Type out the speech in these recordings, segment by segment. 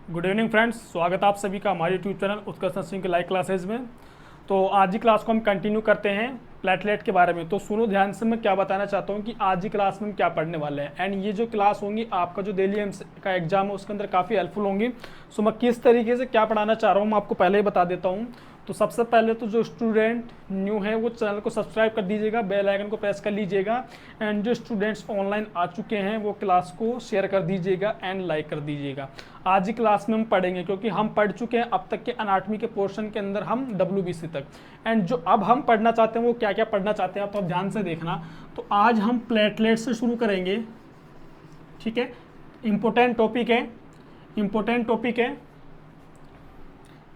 Good evening friends, स्वागत है आप सभी का हमारे यूट्यूब चैनल उत्कर्ष सिंह के लाइव क्लासेज में। तो आज की क्लास को हम कंटिन्यू करते हैं प्लेटलेट के बारे में। तो सुनो ध्यान से, मैं क्या बताना चाहता हूँ कि आज की क्लास में हम क्या पढ़ने वाले हैं। एंड ये जो क्लास होंगी, आपका जो डेली एम्स का एग्जाम है उसके अंदर काफ़ी हेल्पफुल होंगी। सो मैं किस तरीके से क्या पढ़ाना चाह रहा हूँ मैं आपको पहले ही बता देता हूँ। तो सबसे पहले तो जो स्टूडेंट न्यू है वो चैनल को सब्सक्राइब कर दीजिएगा, बेल आइकन को प्रेस कर लीजिएगा। एंड जो स्टूडेंट्स ऑनलाइन आ चुके हैं वो क्लास को शेयर कर दीजिएगा एंड लाइक कर दीजिएगा। आज की क्लास में हम पढ़ेंगे, क्योंकि हम पढ़ चुके हैं अब तक के अनाटमी के पोर्शन के अंदर हम WBC तक। एंड जो अब हम पढ़ना चाहते हैं वो क्या क्या पढ़ना चाहते हैं, तो आप ध्यान से देखना। तो आज हम प्लेटलेट से शुरू करेंगे, ठीक है। इम्पोर्टेंट टॉपिक है, इम्पोर्टेंट टॉपिक है,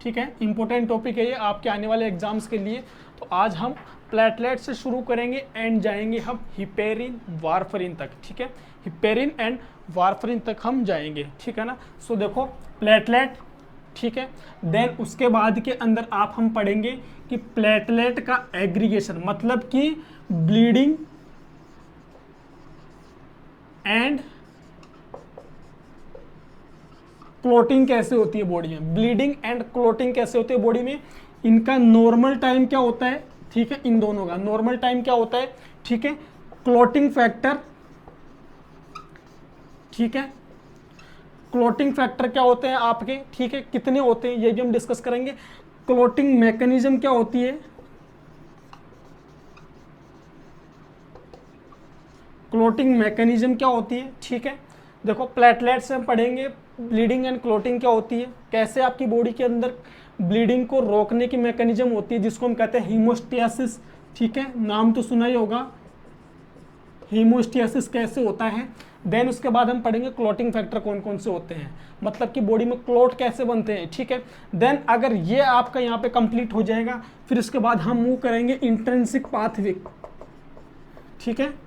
ठीक है। इंपॉर्टेंट टॉपिक है ये आपके आने वाले एग्जाम्स के लिए। तो आज हम प्लेटलेट से शुरू करेंगे एंड जाएंगे हम हिपेरिन वारफरिन तक, ठीक है। हिपेरिन एंड वारफरिन तक हम जाएंगे, ठीक है ना। सो देखो प्लेटलेट, ठीक है। देन उसके बाद के अंदर आप हम पढ़ेंगे कि प्लेटलेट का एग्रीगेशन, मतलब कि ब्लीडिंग एंड क्लोटिंग कैसे होती है बॉडी में, ब्लीडिंग एंड क्लोटिंग कैसे होती है बॉडी में, इनका नॉर्मल टाइम क्या होता है, ठीक है। इन दोनों का नॉर्मल टाइम क्या होता है, ठीक है। क्लोटिंग फैक्टर, ठीक है। क्लोटिंग फैक्टर क्या होते हैं आपके, ठीक है, कितने होते हैं ये भी हम डिस्कस करेंगे। क्लोटिंग मैकेनिज्म क्या होती है, क्लोटिंग मैकेनिज्म क्या होती है, ठीक है। देखो प्लेटलेट से हम पढ़ेंगे ब्लीडिंग एंड क्लोटिंग क्या होती है, कैसे आपकी बॉडी के अंदर ब्लीडिंग को रोकने की मैकेनिज्म होती है, जिसको हम कहते हैं हीमोस्टेसिस, ठीक है। नाम तो सुना ही होगा, हीमोस्टेसिस कैसे होता है। देन उसके बाद हम पढ़ेंगे क्लोटिंग फैक्टर कौन कौन से होते हैं, मतलब कि बॉडी में क्लोट कैसे बनते हैं, ठीक है। देन अगर ये आपका यहाँ पे कंप्लीट हो जाएगा, फिर उसके बाद हम मूव करेंगे इंट्रिंसिक पाथवे, ठीक है।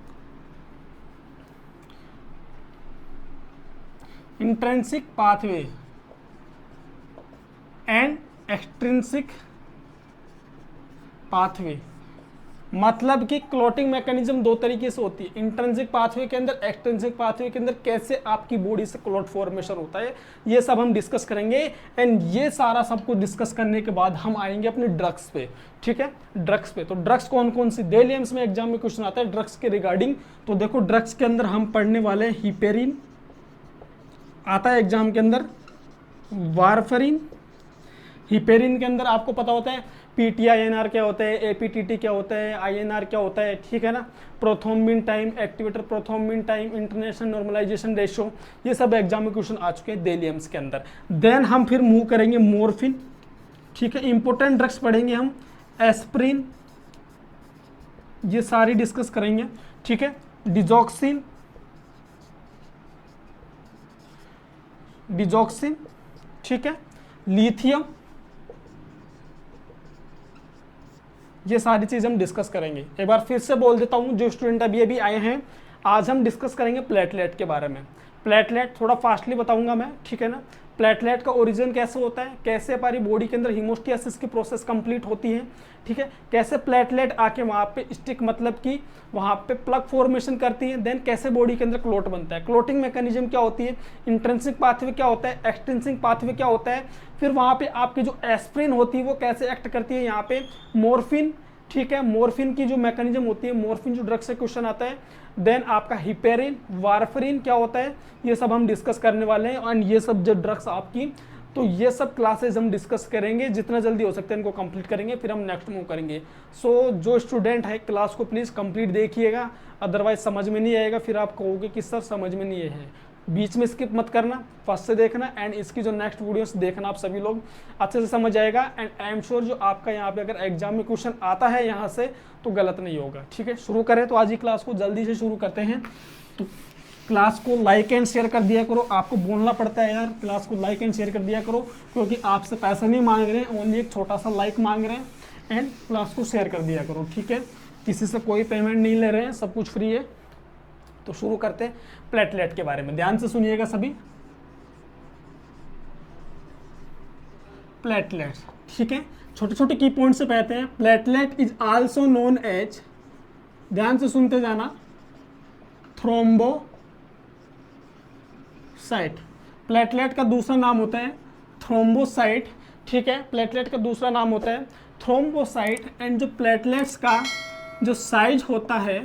Intrinsic pathway and extrinsic pathway, मतलब कि क्लोटिंग मैकेनिज्म दो तरीके से होती है, इंट्रिंसिक पाथवे के अंदर, एक्सट्रिंसिक पाथवे के अंदर कैसे आपकी बॉडी से क्लोट फॉर्मेशन होता है, ये सब हम डिस्कस करेंगे। एंड ये सारा सब कुछ डिस्कस करने के बाद हम आएंगे अपने ड्रग्स पे, ठीक है। ड्रग्स पे, तो ड्रग्स कौन कौन सी डेली एम्स में एग्जाम में क्वेश्चन आता है ड्रग्स के रिगार्डिंग। तो देखो ड्रग्स के अंदर हम पढ़ने वाले हैं हिपेरिन आता है एग्जाम के अंदर, वारफरिन, हिपेरिन के अंदर आपको पता होता है PTINR क्या होता है, APTT क्या होता है, INR क्या होता है, ठीक है ना। Prothrombin time, activator prothrombin time, international normalisation ratio, ये सब एग्जाम में क्वेश्चन आ चुके हैं डेली एम्स के अंदर। देन हम फिर मूव करेंगे मॉर्फिन, ठीक है। इंपॉर्टेंट ड्रग्स पढ़ेंगे हम, एस्प्रिन, ये सारी डिस्कस करेंगे, ठीक है। डिजॉक्सिन, डिजॉक्सिन, ठीक है। लिथियम, ये सारी चीज़ हम डिस्कस करेंगे। एक बार फिर से बोल देता हूँ, जो स्टूडेंट अभी अभी आए हैं, आज हम डिस्कस करेंगे प्लेटलेट के बारे में। प्लेटलेट थोड़ा फास्टली बताऊंगा मैं, ठीक है ना। प्लेटलेट का ओरिजिन कैसे होता है, कैसे हमारी बॉडी के अंदर हीमोस्टेसिस की प्रोसेस कंप्लीट होती है, ठीक है। कैसे प्लेटलेट आके वहाँ पे स्टिक, मतलब कि वहाँ पे प्लग फॉर्मेशन करती है। देन कैसे बॉडी के अंदर क्लोट बनता है, क्लोटिंग मैकेनिज्म क्या होती है, इंट्रिंसिक पाथवे क्या होता है, एक्सट्रिंसिक पाथवे क्या होता है। फिर वहाँ पे आपकी जो एस्प्रिन होती है वो कैसे एक्ट करती है, यहाँ पे मॉर्फिन, ठीक है। मॉर्फिन की जो मैकेनिज्म होती है, मॉर्फिन जो ड्रग से क्वेश्चन आता है। देन आपका हिपेरिन, वारफरिन क्या होता है, ये सब हम डिस्कस करने वाले हैं। एंड ये सब जो ड्रग्स आपकी, तो ये सब क्लासेस हम डिस्कस करेंगे, जितना जल्दी हो सकता है इनको कंप्लीट करेंगे, फिर हम नेक्स्ट मूव करेंगे। सो जो स्टूडेंट है क्लास को प्लीज़ कंप्लीट देखिएगा, अदरवाइज समझ में नहीं आएगा, फिर आप कहोगे कि सर समझ में नहीं है। बीच में स्किप मत करना, फर्स्ट से देखना एंड इसकी जो नेक्स्ट वीडियोस देखना, आप सभी लोग अच्छे से समझ आएगा। एंड आई एम श्योर जो आपका यहाँ पे अगर एग्जाम में क्वेश्चन आता है यहाँ से तो गलत नहीं होगा, ठीक है। शुरू करें तो आज ही क्लास को जल्दी से शुरू करते हैं। तो क्लास को लाइक एंड शेयर कर दिया करो, आपको बोलना पड़ता है यार, क्लास को लाइक एंड शेयर कर दिया करो, क्योंकि आपसे पैसा नहीं मांग रहे हैं, ओनली एक छोटा सा लाइक मांग रहे हैं। एंड क्लास को शेयर कर दिया करो, ठीक है। किसी से कोई पेमेंट नहीं ले रहे हैं, सब कुछ फ्री है। तो शुरू करते हैं प्लेटलेट के बारे में, ध्यान से सुनिएगा सभी। प्लेटलेट, ठीक है, छोटे छोटे की पॉइंट से कहते हैं। Platelet is also known as, ध्यान से सुनते जाना, थ्रोम्बोसाइट। प्लेटलेट का दूसरा नाम होता है थ्रोम्बोसाइट, ठीक है, प्लेटलेट का दूसरा नाम होता है थ्रोम्बोसाइट। एंड जो प्लेटलेट्स का जो साइज होता है,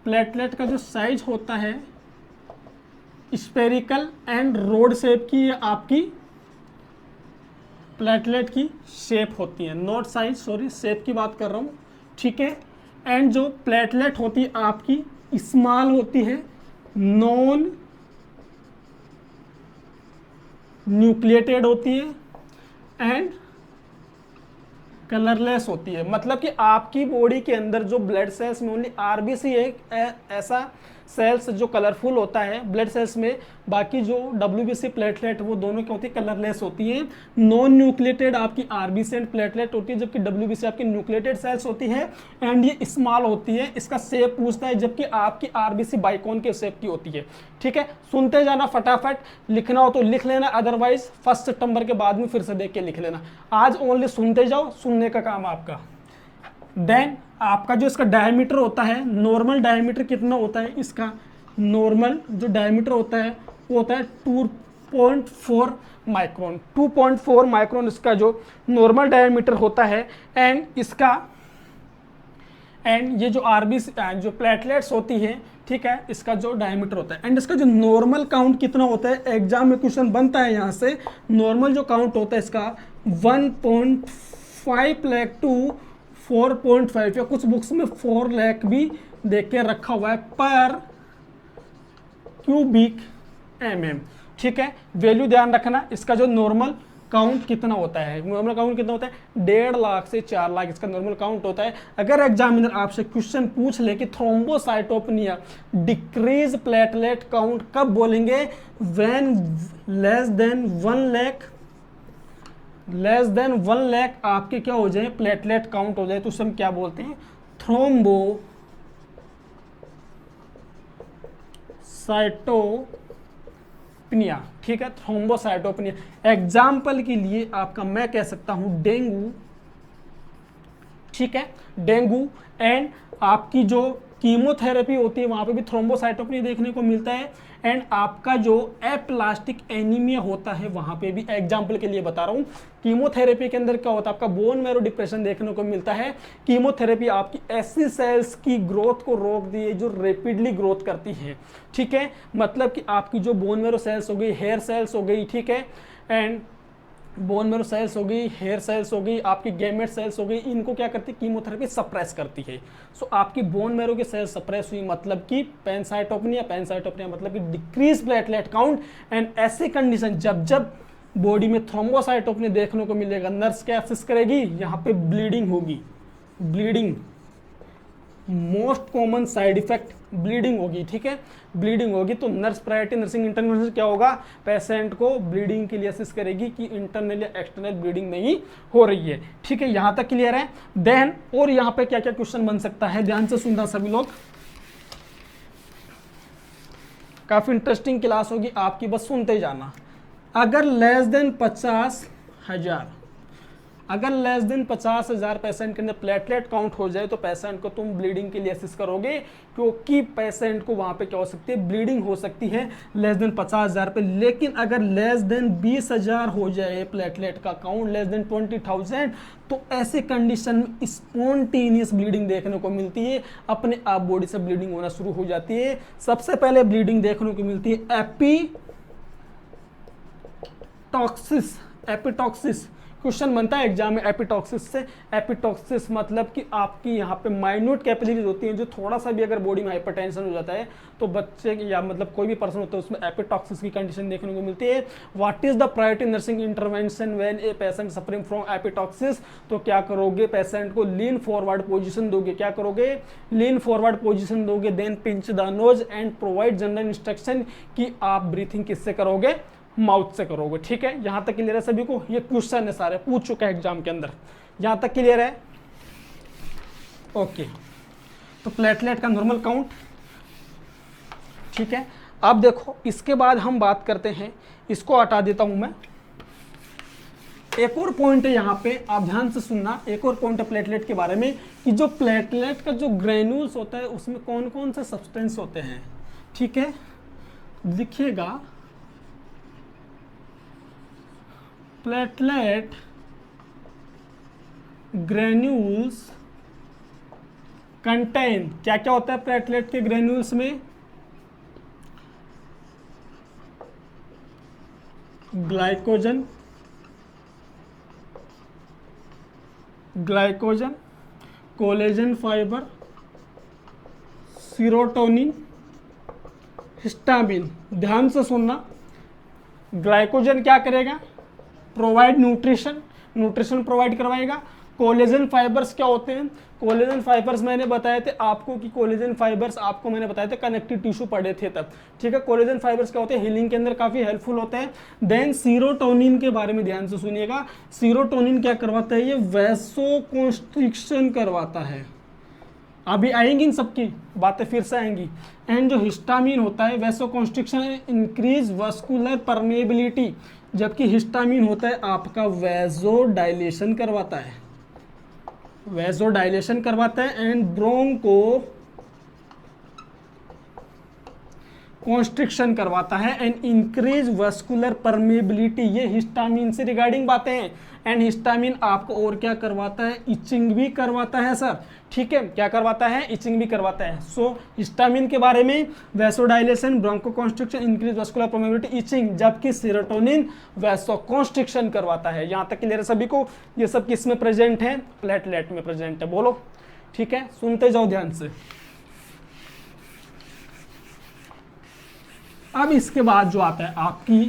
प्लेटलेट का जो साइज होता है स्पेरिकल एंड रोड शेप की, ये आपकी प्लेटलेट की शेप होती है, नॉट साइज, सॉरी शेप की बात कर रहा हूँ, ठीक है। एंड जो प्लेटलेट होती है आपकी स्मॉल होती है, नॉन न्यूक्लिएटेड होती है एंड कलरलेस होती है। मतलब कि आपकी बॉडी के अंदर जो ब्लड सेल्स में ओनली आरबीसी एक ऐसा सेल्स जो कलरफुल होता है ब्लड सेल्स में, बाकी जो डब्ल्यूबीसी प्लेटलेट वो दोनों क्या होती है, कलरलेस होती है। नॉन न्यूक्लिएटेड आपकी आरबीसी एंड प्लेटलेट होती है, जबकि डब्ल्यूबीसी आपकी न्यूक्लिएटेड सेल्स होती है एंड ये स्मॉल होती है, इसका शेप पूछता है, जबकि आपकी आरबीसी बाइकॉन के शेप की होती है, ठीक है। सुनते जाना फटाफट, लिखना हो तो लिख लेना, अदरवाइज 1 सितंबर के बाद में फिर से देख के लिख लेना। आज ओनली सुनते जाओ, सुनने का काम आपका। देन आपका जो इसका डायमीटर होता है, नॉर्मल डायमीटर कितना होता है इसका, नॉर्मल जो डायमीटर होता है वो होता है 2.4 माइक्रोन, 2.4 माइक्रोन इसका जो नॉर्मल डायमीटर होता है। एंड ये जो आरबीसी जो प्लेटलेट्स होती है, ठीक है, इसका जो डायमीटर होता है। एंड इसका जो नॉर्मल काउंट कितना होता है, एग्जाम में क्वेश्चन बनता है यहाँ से, नॉर्मल जो काउंट होता है इसका 1.5 लाख टू 4.5 या कुछ बुक्स में 4 लाख भी देख के रखा हुआ है पर क्यूबिक mm, ठीक है। वैल्यू ध्यान रखना, इसका जो नॉर्मल काउंट कितना होता है, नॉर्मल काउंट कितना होता है 1.5 लाख से 4 लाख इसका नॉर्मल काउंट होता है। अगर एग्जामिनर आपसे क्वेश्चन पूछ ले कि थ्रोम्बोसाइटोपेनिया डिक्रीज प्लेटलेट काउंट कब बोलेंगे, व्हेन लेस देन 1 लाख आपके क्या हो जाए, प्लेटलेट काउंट हो जाए, तो उसे हम क्या बोलते हैं, थ्रोम्बोसाइटोपेनिया, ठीक है, थ्रोम्बोसाइटोपेनिया। एग्जाम्पल के लिए आपका मैं कह सकता हूं डेंगू, ठीक है, डेंगू। एंड आपकी जो कीमोथेरेपी होती है वहां पे भी थ्रोम्बोसाइटोपेनिया देखने को मिलता है। एंड आपका जो एप्लास्टिक एनीमिया होता है वहां पे भी, एग्जाम्पल के लिए बता रहा हूँ, कीमोथेरेपी के अंदर क्या होता है, आपका बोन मैरो डिप्रेशन देखने को मिलता है। कीमोथेरेपी आपकी ऐसी सेल्स की ग्रोथ को रोक दी है जो रैपिडली ग्रोथ करती है, ठीक है। मतलब कि आपकी जो बोन मैरो सेल्स हो गई, हेयर सेल्स हो गई, ठीक है, एंड बोन मैरो सेल्स हो गई, हेयर सेल्स हो गई, आपकी गैमेट सेल्स हो गई, इनको क्या करती है, कीमोथेरेपी सप्रेस करती है। सो आपकी बोन मैरो की सेल्स सप्रेस हुई, मतलब कि पैनसाइटोपेनिया मतलब कि डिक्रीज प्लेटलेट काउंट। एंड ऐसे कंडीशन जब बॉडी में थ्रोम्बोसाइटोपेनिया देखने को मिलेगा, नर्स क्या असिस करेगी, यहाँ पे ब्लीडिंग होगी, bleeding most common side effect bleeding होगी, ठीक है, ब्लीडिंग होगी। तो नर्स प्रायोरिटी नर्सिंग इंटरवेंशन क्या होगा, पेशेंट को ब्लीडिंग के लिए असिस्ट करेगी कि इंटरनल या एक्सटर्नल ब्लीडिंग नहीं हो रही है, ठीक है, यहाँ तक क्लियर है। देन और यहाँ पे क्या क्या क्वेश्चन बन सकता है, ध्यान से सुनना सभी लोग, काफी इंटरेस्टिंग क्लास होगी आपकी, बस सुनते जाना। अगर लेस देन 50,000, अगर लेस देन 50,000 पेशेंट के अंदर प्लेटलेट काउंट हो जाए तो पेशेंट को तुम ब्लीडिंग के लिए असिस्ट करोगे, क्योंकि पेशेंट को वहां पे क्या हो सकती है, ब्लीडिंग हो सकती है लेस देन 50,000 पे। लेकिन अगर लेस देन 20,000 हो जाए प्लेटलेट का काउंट, लेस देन 20,000, तो ऐसे कंडीशन में स्पॉन्टेनियस ब्लीडिंग देखने को मिलती है, अपने आप बॉडी से ब्लीडिंग होना शुरू हो जाती है। सबसे पहले ब्लीडिंग देखने को मिलती है एपिटॉक्सिस, क्वेश्चन बनता है एग्जाम में एपिटॉक्सिस से। एपिटॉक्सिस मतलब कि आपकी यहाँ पे माइन्यूट कैपिलरीज होती हैं, जो थोड़ा सा भी अगर बॉडी में हाइपरटेंशन हो जाता है तो बच्चे या मतलब कोई भी पर्सन होता है उसमें एपिटॉक्सिस की कंडीशन देखने को मिलती है। What is the priority nursing intervention when a patient suffering from epistaxis, तो क्या करोगे, पेशेंट को लीन फॉरवर्ड पोजीशन दोगे, क्या करोगे, लीन फॉरवर्ड पोजीशन दोगे, then pinch the nose and provide general instruction कि आप ब्रीथिंग किससे करोगे, माउथ से करोगे, ठीक है। यहां तक क्लियर है सभी को, ये क्वेश्चन है सारे पूछ चुका है एग्जाम के अंदर, यहां तक क्लियर है, ओके। तो प्लेटलेट का नॉर्मल काउंट, ठीक है। अब देखो इसके बाद हम बात करते हैं, इसको हटा देता हूं मैं, एक और पॉइंट है यहाँ पे, आप ध्यान से सुनना, एक और पॉइंट है प्लेटलेट के बारे में कि जो प्लेटलेट का जो ग्रेन्यूल्स होता है उसमें कौन कौन से सब्सटेंस होते हैं, ठीक है, लिखिएगा प्लेटलेट ग्रेन्यूल्स कंटेन, क्या क्या होता है प्लेटलेट के ग्रेन्यूल्स में? Glycogen, collagen fibre, serotonin, histamine. ध्यान से सुनना, ग्लाइकोजन क्या करेगा? प्रोवाइड न्यूट्रिशन प्रोवाइड करवाएगा। कोलेजन फाइबर्स क्या होते हैं? कोलेजन फाइबर्स मैंने बताए थे आपको कि कोलेजन फाइबर्स आपको मैंने बताए थे कनेक्टिव टिश्यू पढ़े थे तब, ठीक है। कोलेजन फाइबर्स क्या होते हैं? हीलिंग के अंदर काफी हेल्पफुल होते हैं। देन सीरोटोनिन के बारे में ध्यान से सुनिएगा। सीरोटोनिन क्या करवाता है? ये वैसोकॉन्स्ट्रिक्शन करवाता है। अभी आएंगी इन सबकी बातें, फिर से आएंगी। एंड जो हिस्टामिन होता है, वैसोकॉन्स्ट्रिक्शन इंक्रीज वस्कुलर परमेबिलिटी, जबकि हिस्टामिन होता है आपका वैसोडाइलेशन करवाता है, एंड ब्रोंको कॉन्स्ट्रिक्शन करवाता है एंड इंक्रीज वस्कुलर परमेबिलिटी। ये हिस्टामिन से रिगार्डिंग बातें हैं। एंड हिस्टामिन आपको और क्या करवाता है? इचिंग भी करवाता है सर, ठीक है। क्या करवाता है? इचिंग भी करवाता है। सो हिस्टामिन के बारे में vasodilation, bronchoconstriction, increase vascular permeability, itching, जबकि सेरोटोनिन वैसोकॉन्स्ट्रिक्शन करवाता है। यहाँ तक क्लियर है सभी को? ये सब किस में प्रेजेंट है? प्लेटलेट में प्रेजेंट है। बोलो, ठीक है, सुनते जाओ ध्यान से। अब इसके बाद जो आता है आपकी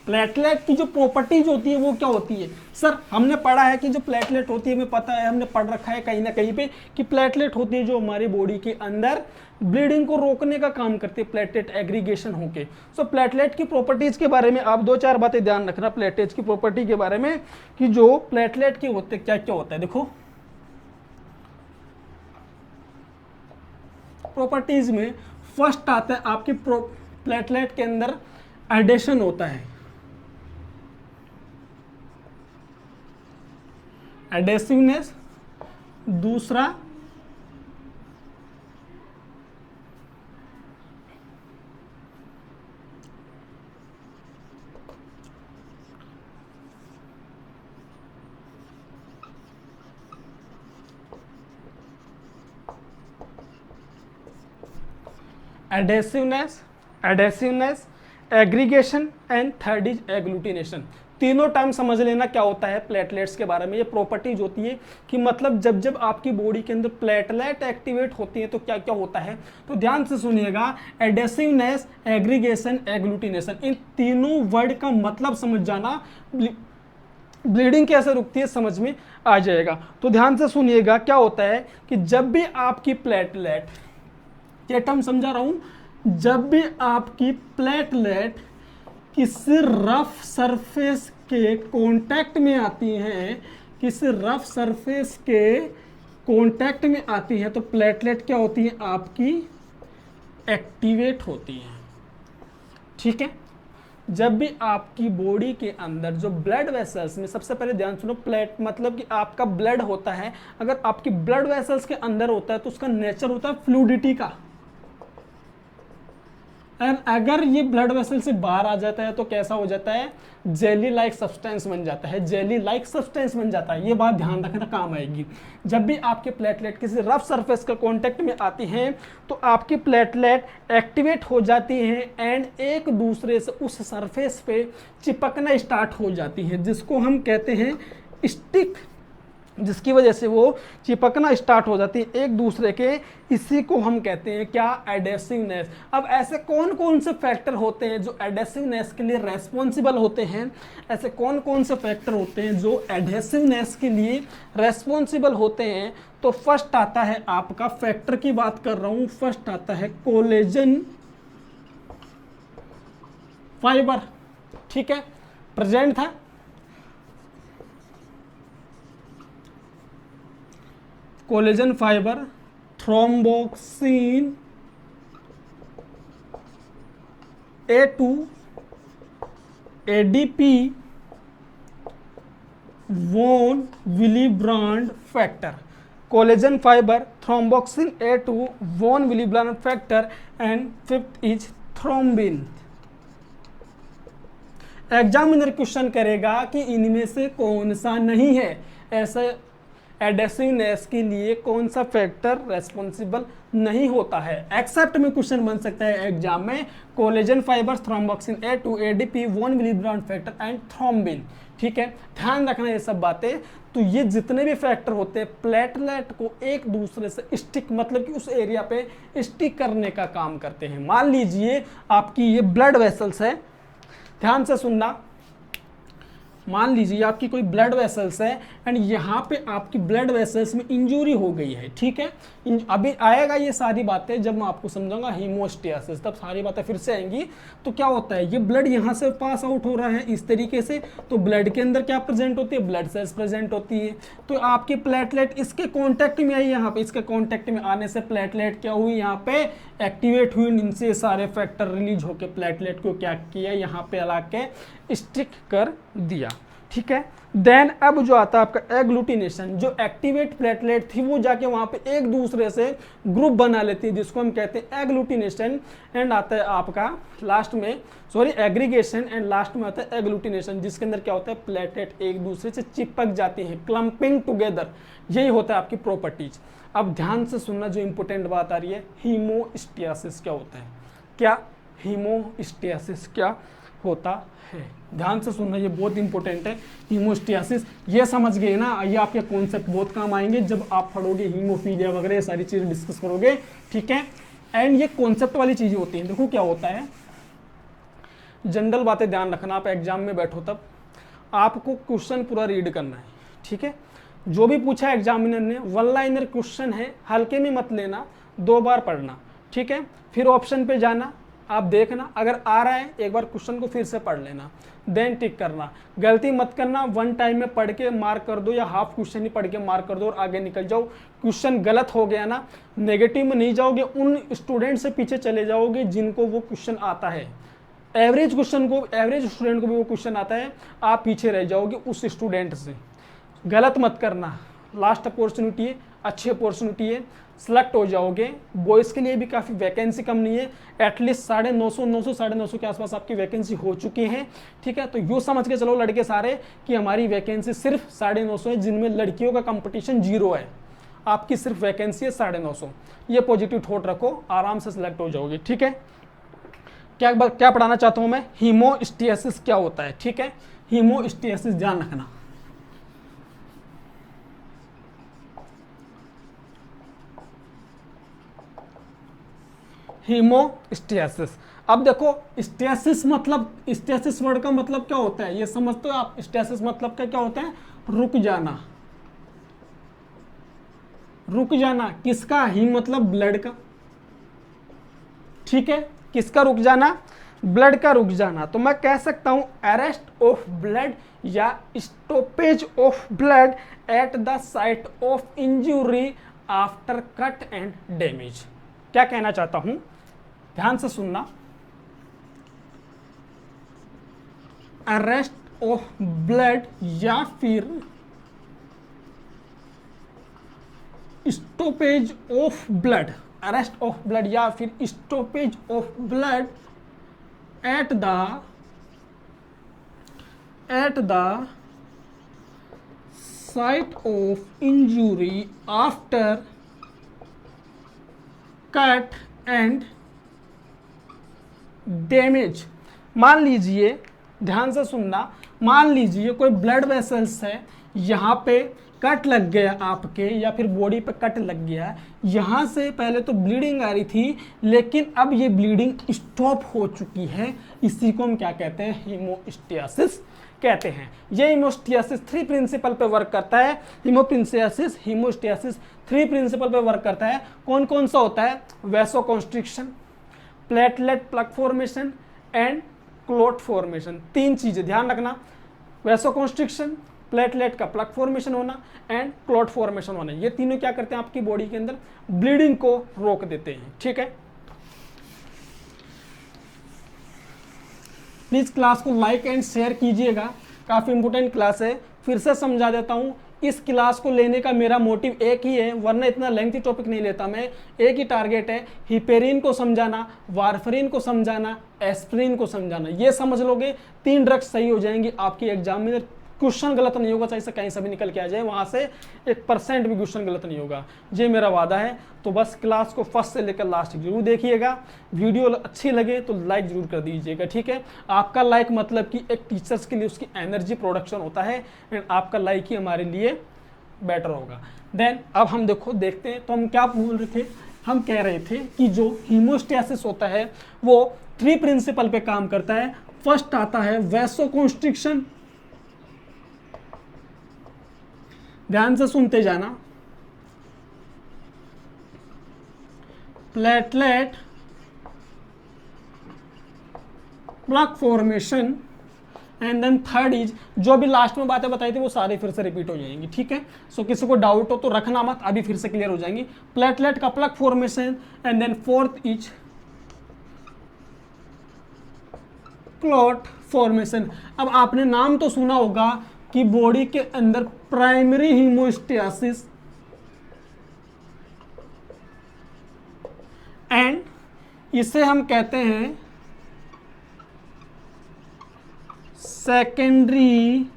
प्लेटलेट की जो प्रॉपर्टीज होती है वो क्या होती है? सर हमने पढ़ा है कि जो प्लेटलेट होती है, हमें पता है, हमने पढ़ रखा है कहीं ना कहीं पे कि प्लेटलेट होती है जो हमारी बॉडी के अंदर ब्लीडिंग को रोकने का काम करती है, प्लेटलेट एग्रीगेशन होके। सो प्लेटलेट की प्रॉपर्टीज के बारे में आप 2-4 बातें ध्यान रखना प्लेटलेट की प्रॉपर्टी के बारे में, कि जो प्लेटलेट के होते क्या क्या होता है। देखो प्रॉपर्टीज में फर्स्ट आता है आपकी प्लेटलेट के अंदर एडेशन होता है, एडेसिवनेस। दूसरा adhesiveness, aggregation, and third is agglutination. तीनों टर्म समझ लेना क्या होता है प्लेटलेट्स के बारे में। ये प्रॉपर्टीज होती है कि मतलब जब जब आपकी बॉडी के अंदर प्लेटलेट एक्टिवेट होती है तो क्या क्या होता है। तो ध्यान से सुनिएगा, एडेसिवनेस, एग्रीगेशन, एग्लूटिनेशन, इन तीनों वर्ड का मतलब समझ जाना, ब्लीडिंग कैसे रुकती है समझ में आ जाएगा। तो ध्यान से सुनिएगा, क्या होता है कि जब भी आपकी प्लेटलेट, ये टर्म समझा रहा हूं, जब भी आपकी प्लेटलेट किसी रफ सरफेस के कांटेक्ट में आती हैं, किसी रफ सरफेस के कांटेक्ट में आती है, तो प्लेटलेट क्या होती है? आपकी एक्टिवेट होती है, ठीक है। जब भी आपकी बॉडी के अंदर जो ब्लड वेसल्स में, सबसे पहले ध्यान सुनो, प्लेट मतलब कि आपका ब्लड होता है, अगर आपकी ब्लड वेसल्स के अंदर होता है तो उसका नेचर होता है फ्लूडिटी का। एंड अगर ये ब्लड वेसल से बाहर आ जाता है तो कैसा हो जाता है? जेली लाइक सब्सटेंस बन जाता है, जेली लाइक सब्सटेंस बन जाता है। ये बात ध्यान रखना, काम आएगी। जब भी आपके प्लेटलेट किसी रफ सरफेस के कांटेक्ट में आती हैं तो आपकी प्लेटलेट एक्टिवेट हो जाती हैं एंड एक दूसरे से उस सरफेस पे चिपकना स्टार्ट हो जाती हैं, जिसको हम कहते हैं स्टिक, जिसकी वजह से वो चिपकना स्टार्ट हो जाती है एक दूसरे के। इसी को हम कहते हैं क्या? एडेसिवनेस। अब ऐसे कौन कौन से फैक्टर होते हैं जो एडेसिवनेस के लिए रेस्पॉन्सिबल होते हैं? ऐसे कौन कौन से फैक्टर होते हैं जो एडेसिवनेस के लिए रेस्पॉन्सिबल होते हैं? तो फर्स्ट आता है आपका, फैक्टर की बात कर रहा हूं, फर्स्ट आता है कोलेजन फाइबर, ठीक है, प्रेजेंट था। Collagen fibre, thromboxane A2, ADP, von Willebrand factor. Collagen fibre, thromboxane A2, von Willebrand factor, and fifth is thrombin. Examiner question करेगा कि इनमें से कौन सा नहीं है, ऐसे एडेसिवनेस के लिए कौन सा फैक्टर रेस्पॉन्सिबल नहीं होता है। एक्सेप्ट में क्वेश्चन बन सकता है एग्जाम में collagen fibres, thromboxane A2, ADP, von Willebrand factor and thrombin. ठीक है, ध्यान रखना ये सब बातें। तो ये जितने भी फैक्टर होते हैं प्लेटलेट को एक दूसरे से स्टिक, मतलब कि उस एरिया पे स्टिक करने का काम करते हैं। मान लीजिए आपकी ये ब्लड वेसल्स है, ध्यान से सुनना, मान लीजिए आपकी कोई ब्लड वेसल्स है एंड यहाँ पे आपकी ब्लड वेसल्स में इंजरी हो गई है। ठीक है, अभी आएगा ये सारी बातें जब मैं आपको समझाऊंगा हीमोस्टेसिस, तब सारी बातें फिर से आएंगी। तो क्या होता है, ये ब्लड यहाँ से पास आउट हो रहा है इस तरीके से, तो ब्लड के अंदर क्या प्रेजेंट होती है, ब्लड सेल्स प्रेजेंट होती है। तो आपकी प्लेटलेट इसके कॉन्टैक्ट में आई, यहाँ पे इसके कॉन्टैक्ट में आने से प्लेटलेट क्या हुई, यहाँ पे एक्टिवेट हुई, इनसे सारे फैक्टर रिलीज होकर प्लेटलेट को क्या किया, यहाँ पे ला के स्टिक कर दिया। ठीक है, देन अब जो आता है आपका एग्लूटिनेशन, जो एक्टिवेट प्लेटलेट थी वो जाके वहां पे एक दूसरे से ग्रुप बना लेती है, जिसको हम कहते हैं एग्लूटिनेशन। एंड आता है आपका लास्ट में, सॉरी एग्रीगेशन, एंड लास्ट में आता है एग्लूटिनेशन, जिसके अंदर क्या होता है प्लेटलेट एक दूसरे से चिपक जाती है, क्लम्पिंग टुगेदर। यही होता है आपकी प्रॉपर्टीज। अब ध्यान से सुनना, जो इंपॉर्टेंट बात आ रही है, हीमोस्टेसिस क्या होता है, क्या हीमोस्टेसिस क्या होता है, ध्यान से सुनना, ये बहुत इंपॉर्टेंट है। हीमोस्टेसिस ये समझ गए ना, ये आपके कॉन्सेप्ट बहुत काम आएंगे जब आप पढ़ोगे हीमोफीलिया वगैरह, ये सारी चीजें डिस्कस करोगे। ठीक है, एंड ये कॉन्सेप्ट वाली चीजें होती हैं। देखो क्या होता है, जनरल बातें ध्यान रखना, आप एग्जाम में बैठो तब आपको क्वेश्चन पूरा रीड करना है। ठीक है, जो भी पूछा एग्जामिनर ने, वन लाइनर क्वेश्चन है, हल्के में मत लेना, 2 बार पढ़ना। ठीक है, फिर ऑप्शन पे जाना, आप देखना, अगर आ रहा है एक बार क्वेश्चन को फिर से पढ़ लेना, देन टिक करना। गलती मत करना, वन टाइम में पढ़ के मार्क कर दो या हाफ क्वेश्चन ही पढ़ के मार्क कर दो और आगे निकल जाओ। क्वेश्चन गलत हो गया ना, नेगेटिव में नहीं जाओगे, उन स्टूडेंट से पीछे चले जाओगे जिनको वो क्वेश्चन आता है। एवरेज क्वेश्चन को, एवरेज स्टूडेंट को भी वो क्वेश्चन आता है, आप पीछे रह जाओगे उस स्टूडेंट से। गलत मत करना, लास्ट अपॉर्चुनिटी है, अच्छी अपॉर्चुनिटी है, सिलेक्ट हो जाओगे। बॉयज़ के लिए भी काफ़ी वैकेंसी कम नहीं है, एटलीस्ट 950, 950 के आसपास आपकी वैकेंसी हो चुकी है। ठीक है, तो यूँ समझ के चलो लड़के सारे कि हमारी वैकेंसी सिर्फ 950 है, जिनमें लड़कियों का कंपटीशन 0 है, आपकी सिर्फ वैकेंसी है 950। ये पॉजिटिव थॉट रखो, आराम से सिलेक्ट हो जाओगे। ठीक है, क्या पढ़ाना चाहता हूँ मैं, हीमोस्टेसिस क्या होता है। ठीक है, हीमोस्टेसिस ध्यान रखना। हीमोस्टेसिस, अब देखो स्टेसिस मतलब, स्टेसिस वर्ड का मतलब क्या होता है ये समझते हो आप। स्टेसिस मतलब क्या होता है, रुक जाना। रुक जाना किसका, हीम मतलब ब्लड का। ठीक है, किसका रुक जाना, ब्लड का रुक जाना। तो मैं कह सकता हूं अरेस्ट ऑफ ब्लड या stoppage of blood at the site of injury after cut and damage. क्या कहना चाहता हूं, ध्यान से सुनना, अरेस्ट ऑफ ब्लड या फिर stoppage of blood, arrest of blood या फिर stoppage of blood at the site of injury after cut and damage. मान लीजिए, ध्यान से सुनना, मान लीजिए कोई ब्लड वेसल्स है, यहाँ पे कट लग गया आपके या फिर बॉडी पे कट लग गया, यहाँ से पहले तो ब्लीडिंग आ रही थी लेकिन अब ये ब्लीडिंग स्टॉप हो चुकी है, इसी को हम क्या कहते हैं, हीमोस्टेसिस कहते हैं। ये हीमोस्टेसिस 3 प्रिंसिपल पे वर्क करता है। हीमोस्टेसिस 3 प्रिंसिपल पे वर्क करता है। कौन कौन सा होता है, vasoconstriction, platelet plug formation and clot formation. 3 चीजें ध्यान रखना, वैसोकॉन्स्ट्रिक्शन, प्लेटलेट का प्लग फॉर्मेशन होना एंड क्लॉट फॉर्मेशन होना। ये तीनों क्या करते हैं, आपकी बॉडी के अंदर ब्लीडिंग को रोक देते हैं। ठीक है, प्लीज क्लास को लाइक एंड शेयर कीजिएगा, काफी इंपोर्टेंट क्लास है। फिर से समझा देता हूं, इस क्लास को लेने का मेरा मोटिव एक ही है, वरना इतना लेंथी टॉपिक नहीं लेता मैं। एक ही टारगेट है, हिपेरिन को समझाना, वारफरिन को समझाना, एस्प्रिन को समझाना। ये समझ लोगे 3 ड्रग्स सही हो जाएंगी आपकी एग्जाम में। क्वेश्चन गलत नहीं होगा, चाहे से कहीं से भी निकल के आ जाए, वहां से 1% भी क्वेश्चन गलत नहीं होगा, ये मेरा वादा है। तो बस क्लास को फर्स्ट से लेकर लास्ट तक जरूर देखिएगा। वीडियो अच्छी लगे तो लाइक जरूर कर दीजिएगा, ठीक है। आपका लाइक मतलब कि एक टीचर्स के लिए उसकी एनर्जी प्रोडक्शन होता है, एंड आपका लाइक ही हमारे लिए बेटर होगा। देन अब हम देखते हैं, तो हम क्या बोल रहे थे, हम कह रहे थे कि जो हीमोस्टेसिस होता है वो 3 प्रिंसिपल पे काम करता है। फर्स्ट आता है वैसोकॉन्स्ट्रिक्शन, ध्यान से सुनते जाना, platelet plug formation, and then third is, जो भी लास्ट में बातें बताई थी वो सारे फिर से रिपीट हो जाएंगी, ठीक है। सो किसी को डाउट हो तो रखना मत, अभी फिर से क्लियर हो जाएंगी। प्लेटलेट का plug formation, and then fourth is clot formation. अब आपने नाम तो सुना होगा कि बॉडी के अंदर प्राइमरी हीमोस्टेसिस एंड इसे हम कहते हैं सेकेंडरी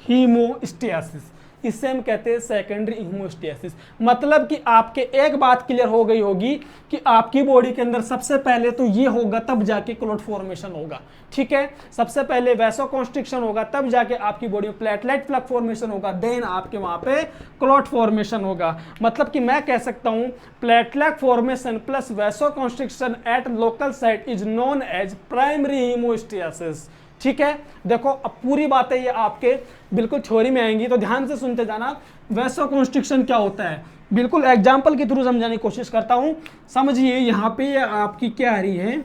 हीमोस्टेसिस, इससे हम कहते हैं सेकेंडरी हीमोस्टेसिस। मतलब कि आपके एक बात क्लियर हो गई होगी कि आपकी बॉडी के अंदर सबसे पहले तो ये होगा, तब जाके क्लॉट फॉर्मेशन होगा, ठीक है। सबसे पहले वैसोकॉन्स्ट्रिक्शन होगा, तब जाके आपकी बॉडी में प्लेटलेट प्लग फॉर्मेशन होगा, देन आपके वहां पे क्लॉट फॉर्मेशन होगा। मतलब कि मैं कह सकता हूं platelet formation plus vasoconstriction at local site is known as primary haemostasis, ठीक है। देखो अब पूरी बातें ये आपके बिल्कुल थ्योरी में आएंगी, तो ध्यान से सुनते जाना। वैसोकॉन्स्ट्रिक्शन क्या होता है, बिल्कुल एग्जांपल के थ्रू समझाने की कोशिश करता हूं। समझिए यहाँ पे ये आपकी क्या आ रही है,